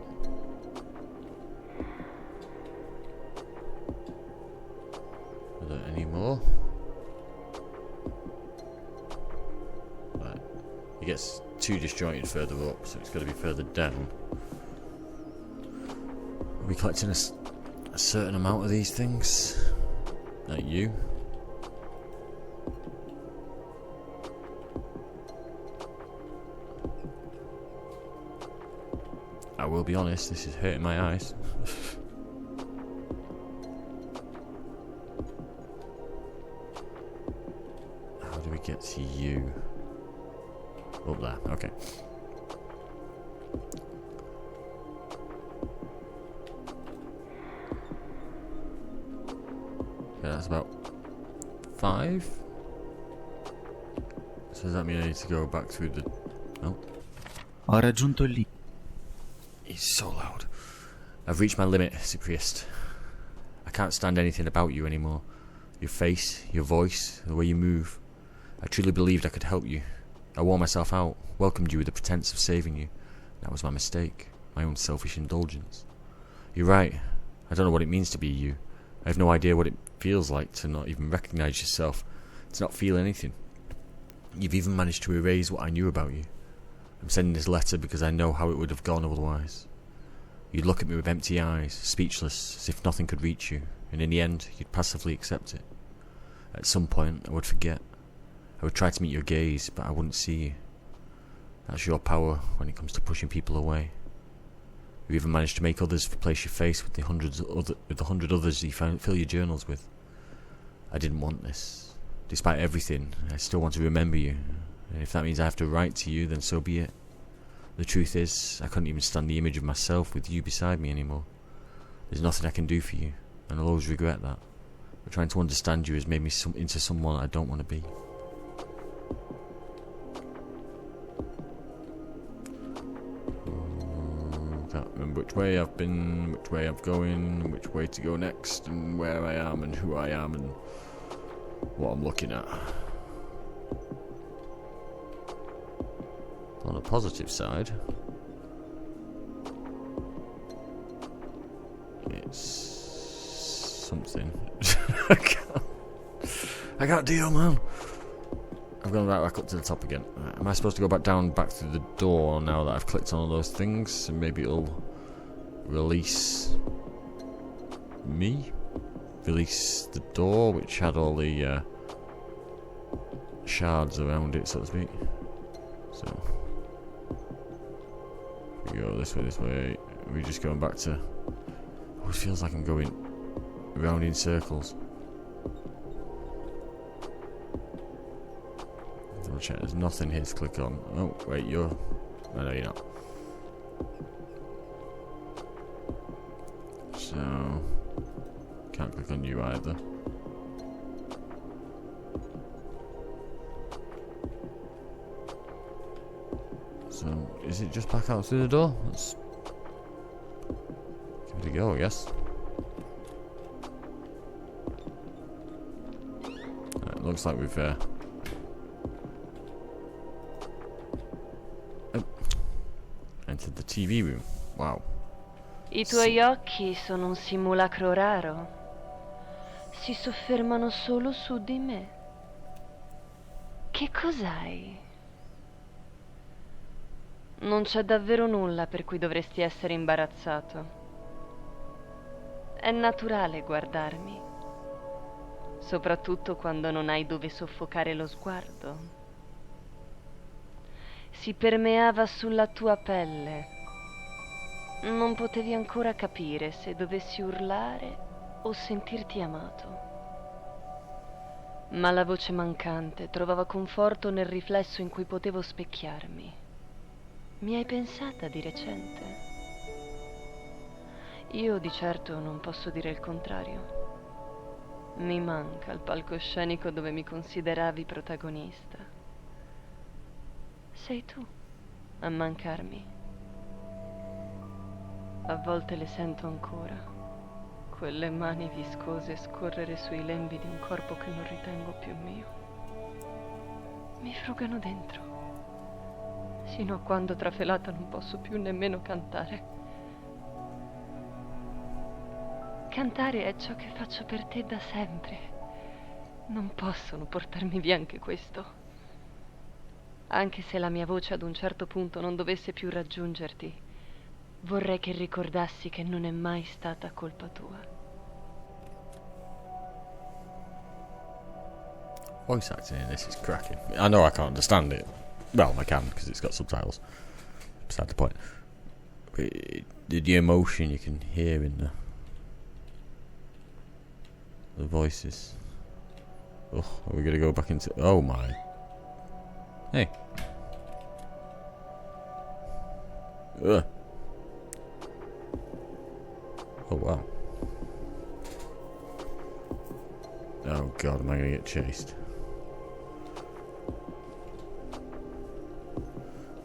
S1: Are there any more? Right. It gets too disjointed further up, so it's got to be further down. Are we collecting a certain amount of these things? Like you? I will be honest, this is hurting my eyes. How do we get to you? Up there, okay. Yeah, that's about 5. So So does that mean I need to go back through the... Oh.
S2: Ho raggiunto il limite.
S1: He's so loud. I've reached my limit, Cypriest. I can't stand anything about you anymore. Your face, your voice, the way you move. I truly believed I could help you. I wore myself out, welcomed you with the pretense of saving you. That was my mistake, my own selfish indulgence. You're right. I don't know what it means to be you. I have no idea what it feels like to not even recognize yourself, to not feel anything. You've even managed to erase what I knew about you. I'm sending this letter because I know how it would have gone otherwise. You'd look at me with empty eyes, speechless, as if nothing could reach you, and in the end, you'd passively accept it. At some point, I would forget. I would try to meet your gaze, but I wouldn't see you. That's your power when it comes to pushing people away. You even managed to make others replace your face with the hundred others you fill your journals with. I didn't want this. Despite everything, I still want to remember you. And if that means I have to write to you, then so be it. The truth is, I couldn't even stand the image of myself with you beside me anymore. There's nothing I can do for you, and I'll always regret that. But trying to understand you has made me into someone I don't want to be. Can't remember which way I've been, which way I'm going, which way to go next, and where I am, and who I am, and what I'm looking at. On a positive side, it's something. I can't deal, man. I've gone right back up to the top again. Am I supposed to go back through the door now that I've clicked on all those things? And maybe it'll release me? Release the door, which had all the shards around it, so to speak. So, we go this way. We're just going back to... It always feels like I'm going around in circles. Double check, there's nothing here to click on. Oh, wait, you're... No, you're not. So... Can't click on you either. So, is it just back out through the door? Let's give it a go, I guess. It looks like we've entered the TV room. Wow.
S3: I tuoi occhi sono un simulacro raro. Si soffermano solo su di me. Che cos'hai? Non c'è davvero nulla per cui dovresti essere imbarazzato. È naturale guardarmi, soprattutto quando non hai dove soffocare lo sguardo. Si permeava sulla tua pelle. Non potevi ancora capire se dovessi urlare o sentirti amato. Ma la voce mancante trovava conforto nel riflesso in cui potevo specchiarmi. Mi hai pensata di recente? Io di certo non posso dire il contrario. Mi manca il palcoscenico dove mi consideravi protagonista. Sei tu a mancarmi. A volte le sento ancora, quelle mani viscose scorrere sui lembi di un corpo che non ritengo più mio. Mi frugano dentro. Sino a quando trafelata non posso più nemmeno cantare. Cantare è ciò che faccio per te da sempre. Non possono portarmi via anche questo. Anche se la mia voce ad un certo punto non dovesse più raggiungerti, vorrei che ricordassi che non è mai stata colpa tua.
S1: Voice acting in this is cracking. I know I can't understand it. Well, I can because it's got subtitles. Beside the point. The emotion you can hear in the voices. Oh, are we gonna go back into? Oh my! Hey. Ugh. Oh wow. Oh god, am I gonna get chased?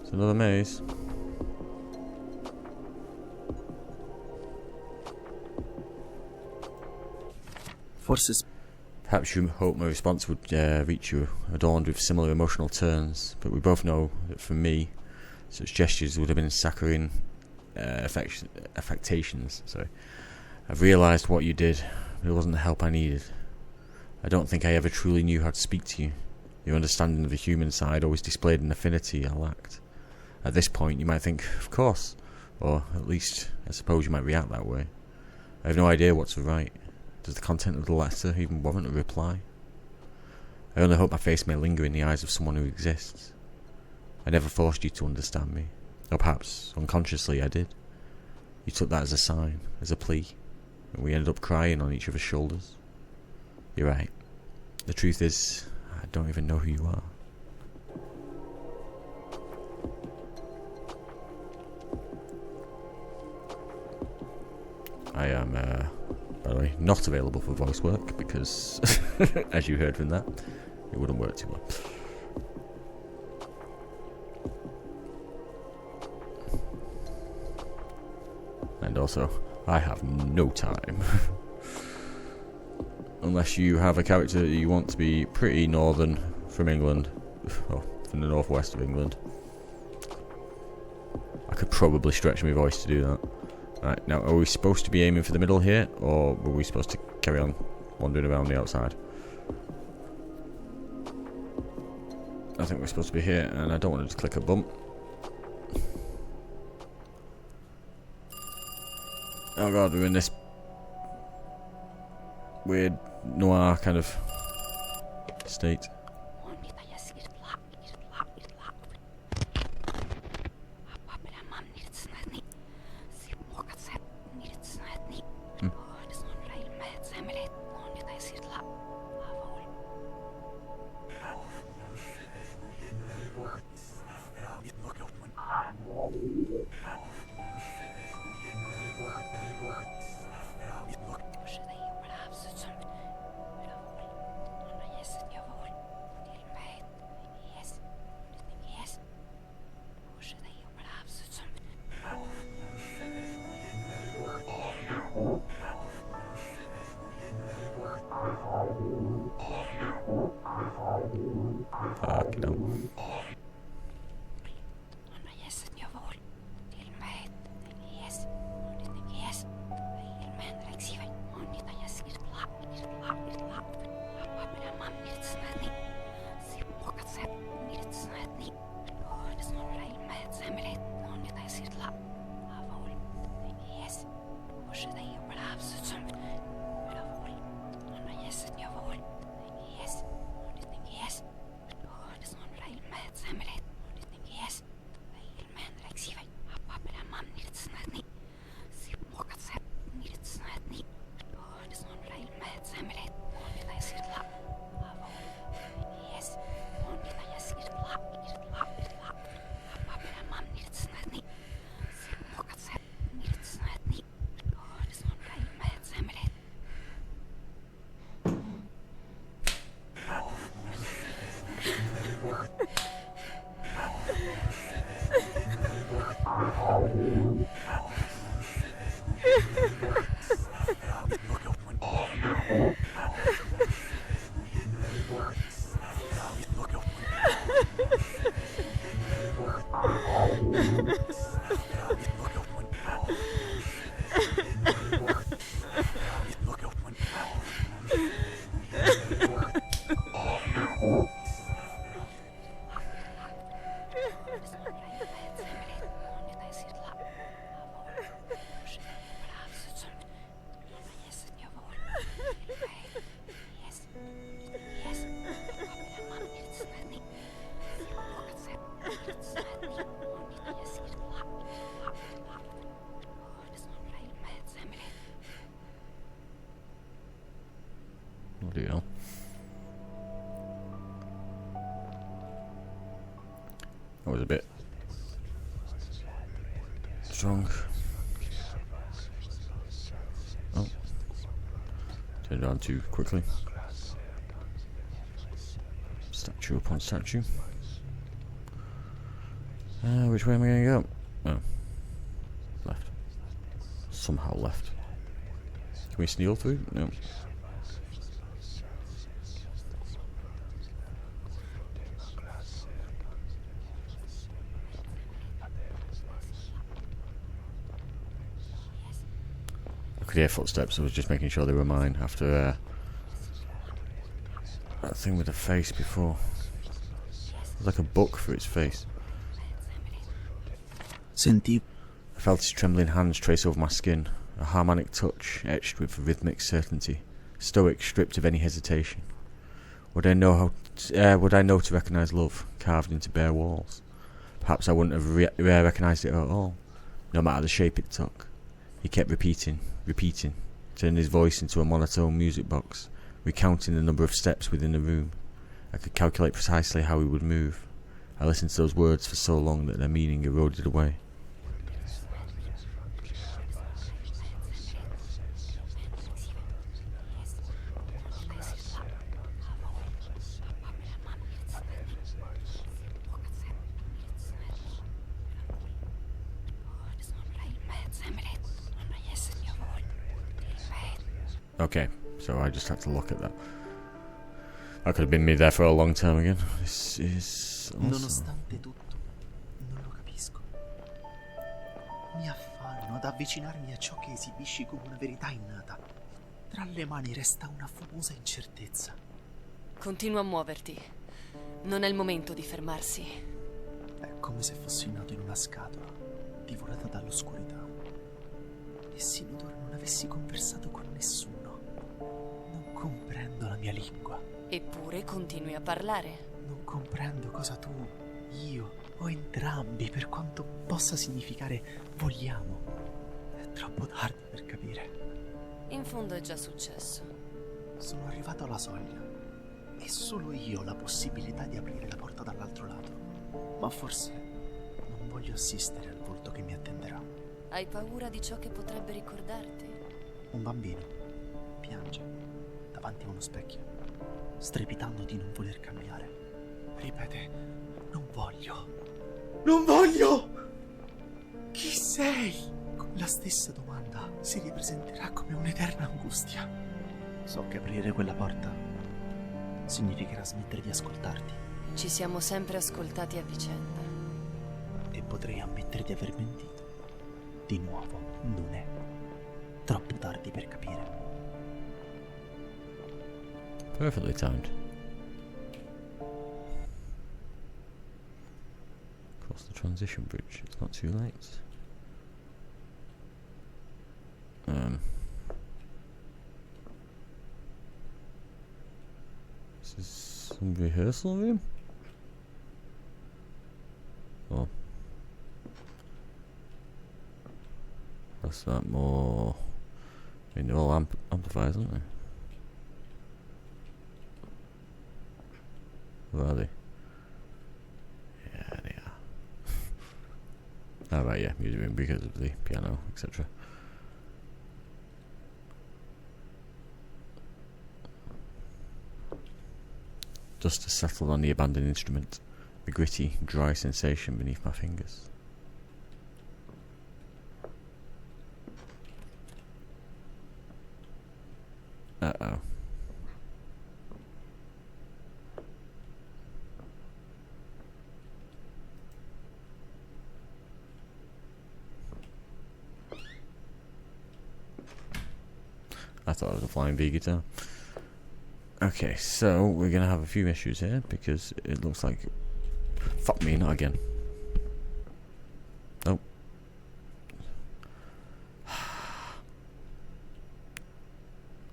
S1: It's another maze.
S2: Forse
S1: Perhaps you hope my response would reach you adorned with similar emotional turns, but we both know that for me, such gestures would have been saccharine affectations. Sorry. I've realised what you did, but it wasn't the help I needed. I don't think I ever truly knew how to speak to you. Your understanding of the human side always displayed an affinity I lacked. At this point, you might think, of course, or at least, I suppose you might react that way. I have no idea what to write. Does the content of the letter even warrant a reply? I only hope my face may linger in the eyes of someone who exists. I never forced you to understand me, or perhaps, unconsciously, I did. You took that as a sign, as a plea, and we ended up crying on each other's shoulders. You're right. The truth is, I don't even know who you are. I am, by the way, not available for voice work because, as you heard from that, it wouldn't work too well. And also, I have no time. Unless you have a character you want to be pretty northern from England, or from the northwest of England. I could probably stretch my voice to do that. Right, now are we supposed to be aiming for the middle here, or were we supposed to carry on wandering around the outside? I think we're supposed to be here, and I don't want to just click a bump. Oh god, we're in this weird noir kind of state. Fuck no. Bloody hell. That was a bit strong. Oh. Turned it on too quickly. Statue upon statue. Which way am I going to go? Oh. Left. Somehow left. Can we steal through? No. I could hear footsteps. I was just making sure they were mine after that thing with the face before. It was like a book for its face.
S2: Senti.
S1: I felt his trembling hands trace over my skin, a harmonic touch etched with rhythmic certainty, stoic, stripped of any hesitation. Would I know to recognise love carved into bare walls? Perhaps I wouldn't have recognised it at all, no matter the shape it took. He kept repeating, turning his voice into a monotone music box, recounting the number of steps within the room. I could calculate precisely how he would move. I listened to those words for so long that their meaning eroded away. Okay, so I just had to look at that. That could have been me there for a long time again. This is awesome.
S2: Nonostante tutto, non lo capisco. Mi affanno ad avvicinarmi a ciò che esibisci come una verità innata. Tra le mani resta una fumosa incertezza.
S3: Continua a muoverti. Non è il momento di fermarsi.
S2: È come se fossi nato in una scatola, divorata dall'oscurità. E sino d'ora non avessi conversato con nessuno. Non comprendo la mia lingua.
S3: Eppure continui a parlare.
S2: Non comprendo cosa tu, io o entrambi, per quanto possa significare, vogliamo. È troppo tardi per capire.
S3: In fondo è già successo.
S2: Sono arrivato alla soglia e solo io ho la possibilità di aprire la porta dall'altro lato. Ma forse non voglio assistere al volto che mi attenderà.
S3: Hai paura di ciò che potrebbe ricordarti?
S2: Un bambino piange davanti a uno specchio, strepitando di non voler cambiare. Ripete: non voglio. Non voglio! Chi sei? Con la stessa domanda si ripresenterà come un'eterna angustia. So che aprire quella porta significherà smettere di ascoltarti.
S3: Ci siamo sempre ascoltati a vicenda.
S2: E potrei ammettere di aver mentito. Di nuovo, non è troppo tardi per capire.
S1: Perfectly timed. Cross the transition bridge. It's not too late. This is some rehearsal room? Oh. That's that more... I mean, they're all amplifiers, aren't they? Where are they? Yeah, they are. Oh, right, yeah, music room because of the piano, etc. Dust has settled on the abandoned instrument, the gritty, dry sensation beneath my fingers. Uh-oh. I thought it was a flying V guitar. Okay, so we're gonna have a few issues here because it looks like... Fuck me, not again. Nope.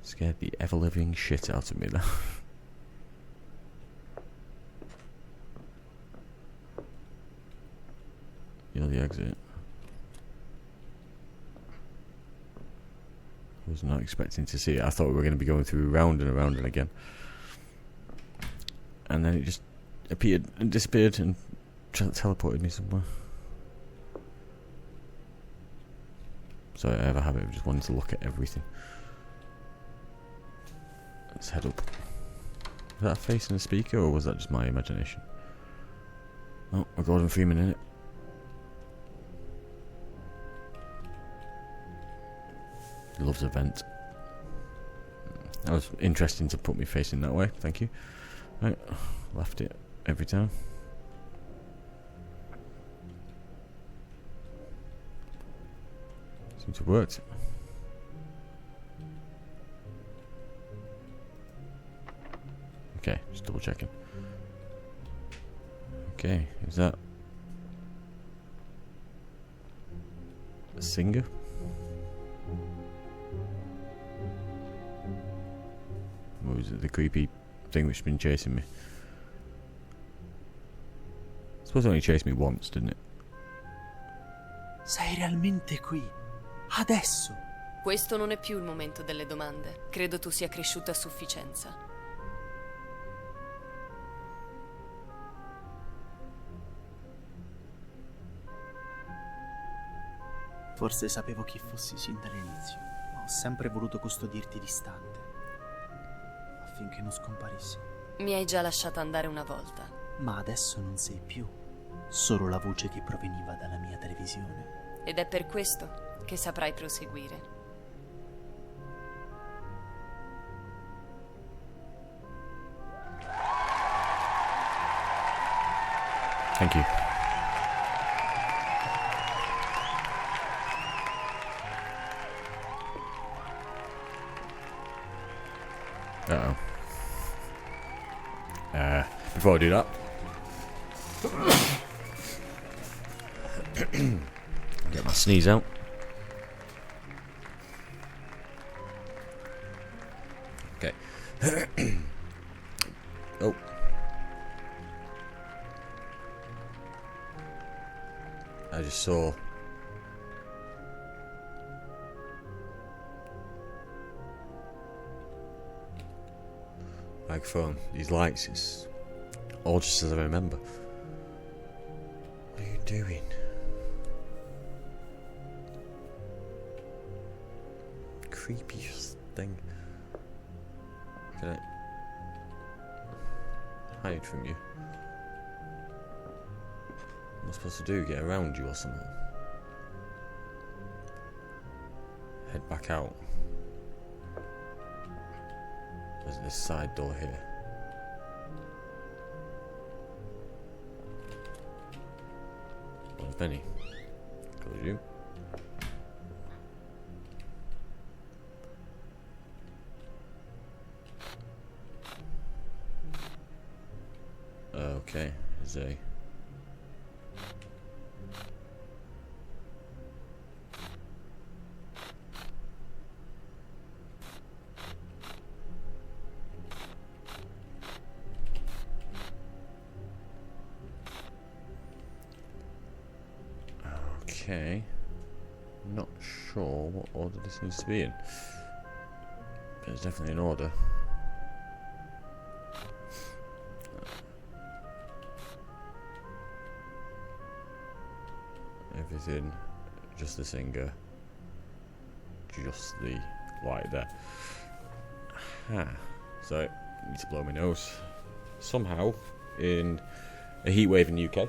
S1: Scared the ever-living shit out of me there. You're the exit. I was not expecting to see it. I thought we were going to be going through round and again. And then it just appeared and disappeared and teleported me somewhere. So I have a habit of just wanting to look at everything. Let's head up. Was that a face in a speaker or was that just my imagination? Oh, a Gordon Freeman in it. He loves a vent. That was interesting to put me facing that way. Thank you. Right, left it every time. Seems to have worked. Okay, just double checking. Okay, is that a singer? Or was it the creepy thing which has been chasing me? I suppose it only chased me once, didn't it?
S2: Sei realmente qui? Adesso?
S3: Questo non è più il momento delle domande. Credo tu sia cresciuto a sufficienza.
S2: Forse sapevo chi fossi sin dall'inizio, ma ho sempre voluto custodirti distante, affinché non scomparissi.
S3: Mi hai già lasciata andare una volta.
S2: Ma adesso non sei più solo la voce che proveniva dalla mia televisione.
S3: Ed è per questo che saprai proseguire.
S1: Thank you. Uh-oh. Before I do that, get my sneeze out. Okay. Oh. I just saw microphone, these lights, it's all just as I remember. What are you doing? Creepiest thing. Can I hide from you? What am I supposed to do? Get around you or something? Head back out. There's this side door here. Benny. Close you. Okay, there's a okay. Not sure what order this needs to be in. But it's definitely an order. Everything, just the singer, just the light there. Aha. So, I need to blow my nose. Somehow, in a heat wave in the UK,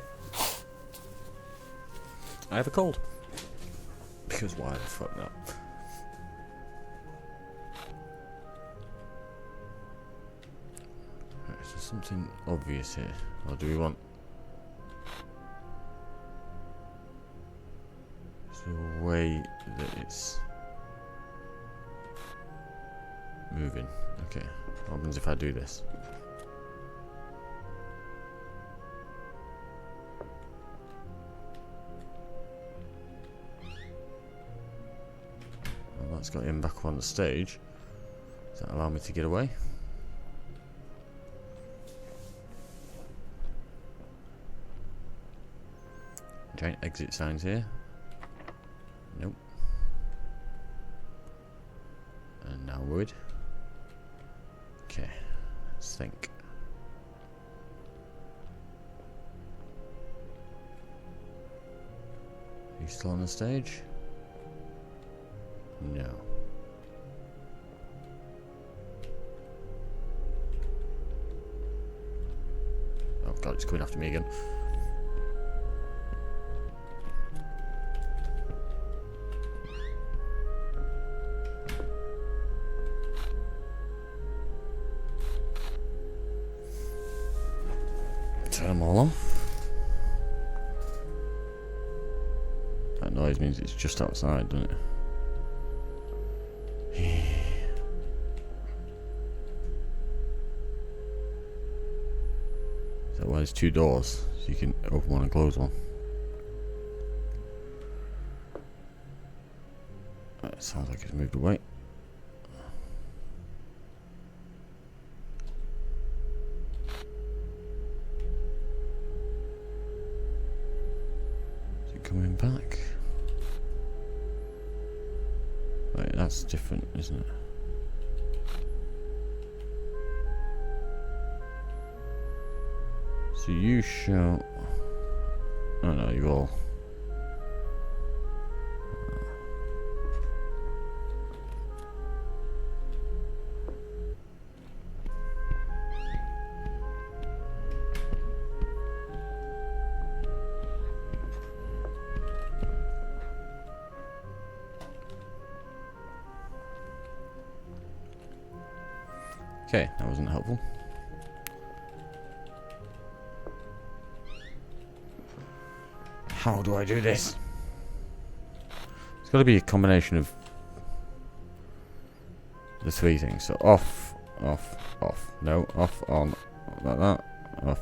S1: I have a cold. Because why the fuck not? Right, is there something obvious here? Or do we want... Is there a way that it's moving? Okay, what happens if I do this? That's got him back on the stage. Does that allow me to get away? Giant exit signs here. Nope. And now wood. Okay, let's think. Are you still on the stage? No. Oh god, it's coming after me again. turn them all off. That noise means it's just outside, doesn't it? Is that why there's two doors? So you can open one and close one. That sounds like it's moved away. Is it coming back? Wait, that's different, isn't it? So you shall... Oh no, you all... Okay, that wasn't helpful. How do I do this? It's got to be a combination of the three things. So off, off, off. No, off, on, like that. Off,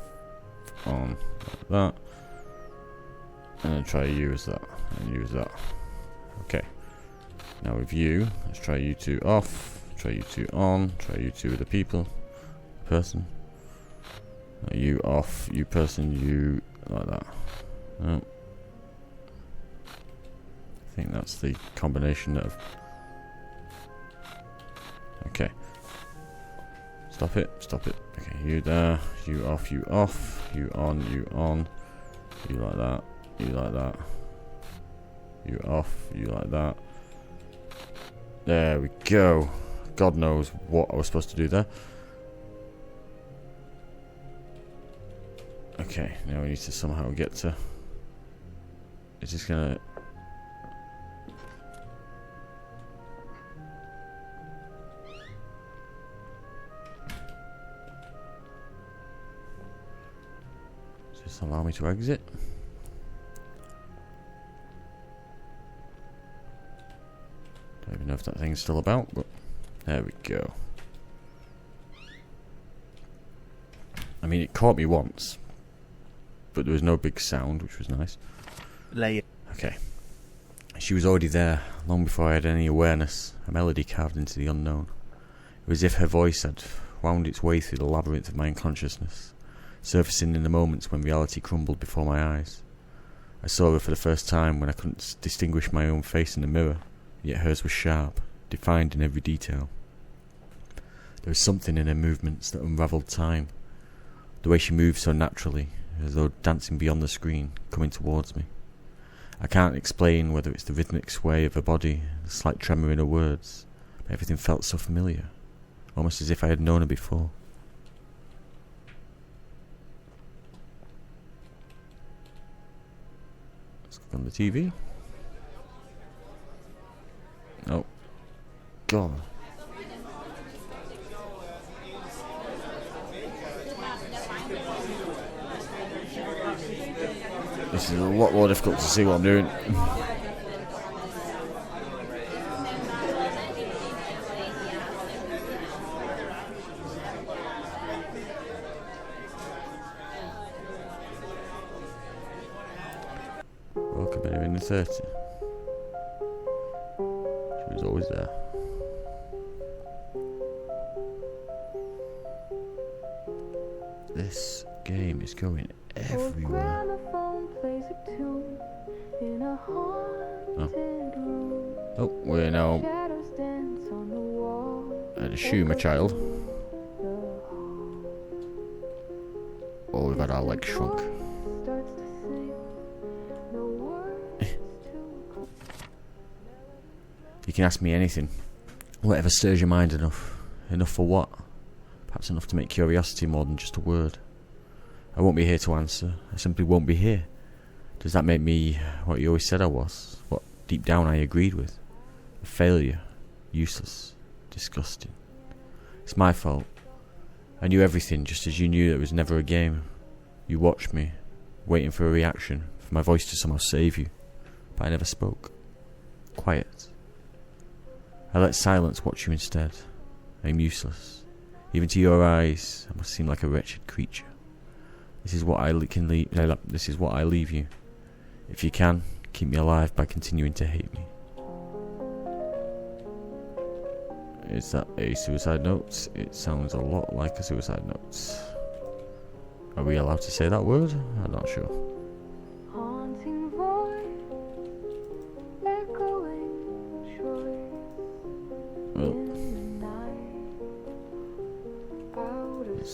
S1: on, like that. And then try you as that. And use that. Okay. Now with you, let's try you two off. Try you two on. Try you two with the people. Person. Now you off. You person. You like that. No. I think that's the combination of... Okay. Stop it. Stop it. Okay, you there. You off. You off. You on. You on. You like that. You like that. You off. You like that. There we go. God knows what I was supposed to do there. Okay, now we need to somehow get to... It's just gonna... Just allow me to exit. Don't even know if that thing's still about, but there we go. I mean, it caught me once, but there was no big sound, which was nice. Okay. She was already there, long before I had any awareness, a melody carved into the unknown. It was as if her voice had wound its way through the labyrinth of my unconsciousness, surfacing in the moments when reality crumbled before my eyes. I saw her for the first time when I couldn't distinguish my own face in the mirror, yet hers was sharp, defined in every detail. There was something in her movements that unravelled time. The way she moved so naturally, as though dancing beyond the screen, coming towards me. I can't explain whether it's the rhythmic sway of her body, the slight tremor in her words, but everything felt so familiar, almost as if I had known her before. Let's click on the TV. Oh. God. This is a lot more difficult to see what I'm doing. Welcome in the 30. She was always there. This game is going everywhere. Oh, we're now at a shoe, my child. Oh, we've had our legs shrunk. You can ask me anything, whatever stirs your mind enough. Enough for what? Perhaps enough to make curiosity more than just a word. I won't be here to answer. I simply won't be here. Does that make me what you always said I was? What deep down I agreed with? A failure. Useless. Disgusting. It's my fault. I knew everything just as you knew it was never a game. You watched me, waiting for a reaction, for my voice to somehow save you. But I never spoke. Quiet. I let silence watch you instead. I am useless. Even to your eyes, I must seem like a wretched creature. This is what I This is what I leave you. If you can, keep me alive by continuing to hate me. Is that a suicide note? It sounds a lot like a suicide note. Are we allowed to say that word? I'm not sure.
S4: Haunting voice, echoing choice in the night, out of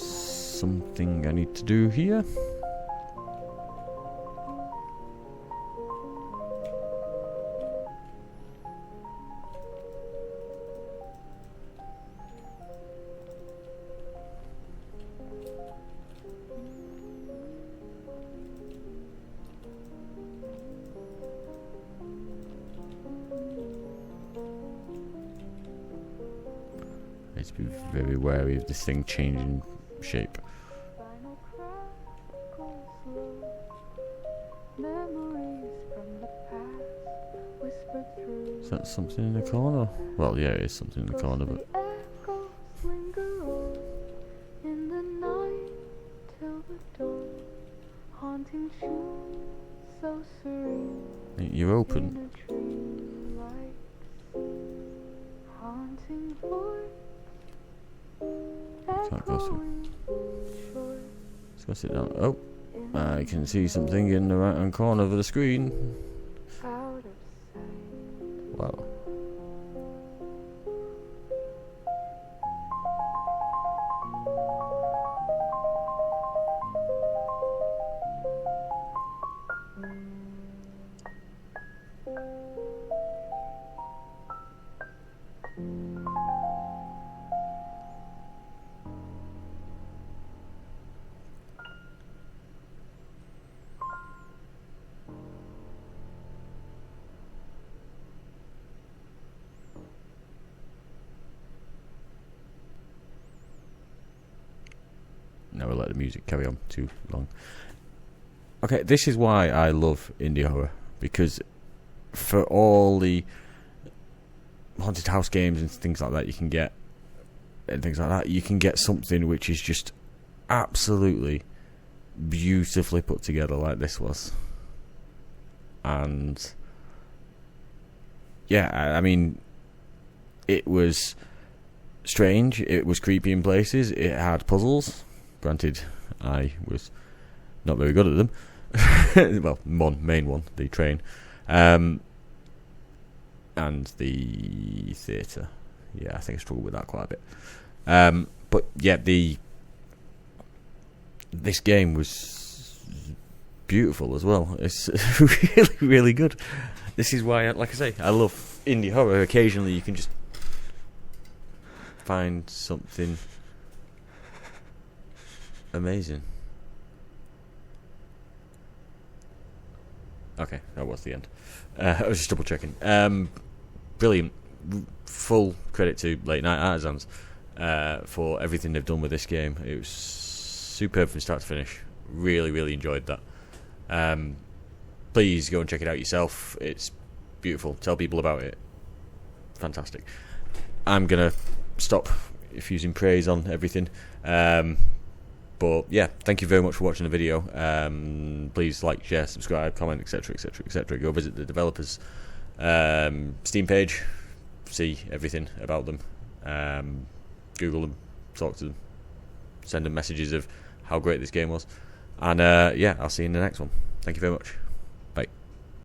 S1: Something I need to do here. I need to be very wary of this thing changing shape.
S4: final crackle slow. Memories from the past whispered through.
S1: Is that something in the corner? Well, yeah, it is something in the corner, but
S4: Echoes linger on in the night till the dawn. Haunting tunes so serene
S1: you're open.
S4: in a dream like haunting voice.
S1: Can't go through.
S4: Echoing choice
S1: Let's go sit down. Oh,
S4: in
S1: I can see something in the right hand corner of the screen.
S4: out of sight.
S1: Wow. Now we'll let the music carry on too long. Okay, this is why I love indie horror, because for all the haunted house games and things like that you can get, you can get something which is just absolutely beautifully put together like this was. And yeah, I mean, it was strange, it was creepy in places, it had puzzles. Granted, I was not very good at them. Well, main one, the train. And the theatre. Yeah, I think I struggled with that quite a bit. But yeah, this game was beautiful as well. It's really, really good. This is why, like I say, I love indie horror. Occasionally you can just find something amazing. Okay, that was the end. I was just double checking. Brilliant. Full credit to Late Night Artisans for everything they've done with this game. It was superb from start to finish. Really, really enjoyed that. Please go and check it out yourself. It's beautiful. Tell people about it. Fantastic. I'm going to stop effusing praise on everything. But yeah, thank you very much for watching the video. Please like, share, subscribe, comment, etc, etc, etc. Go visit the developers Steam page, see everything about them, Google them, talk to them, send them messages of how great this game was, and yeah, I'll see you in the next one. Thank you very much.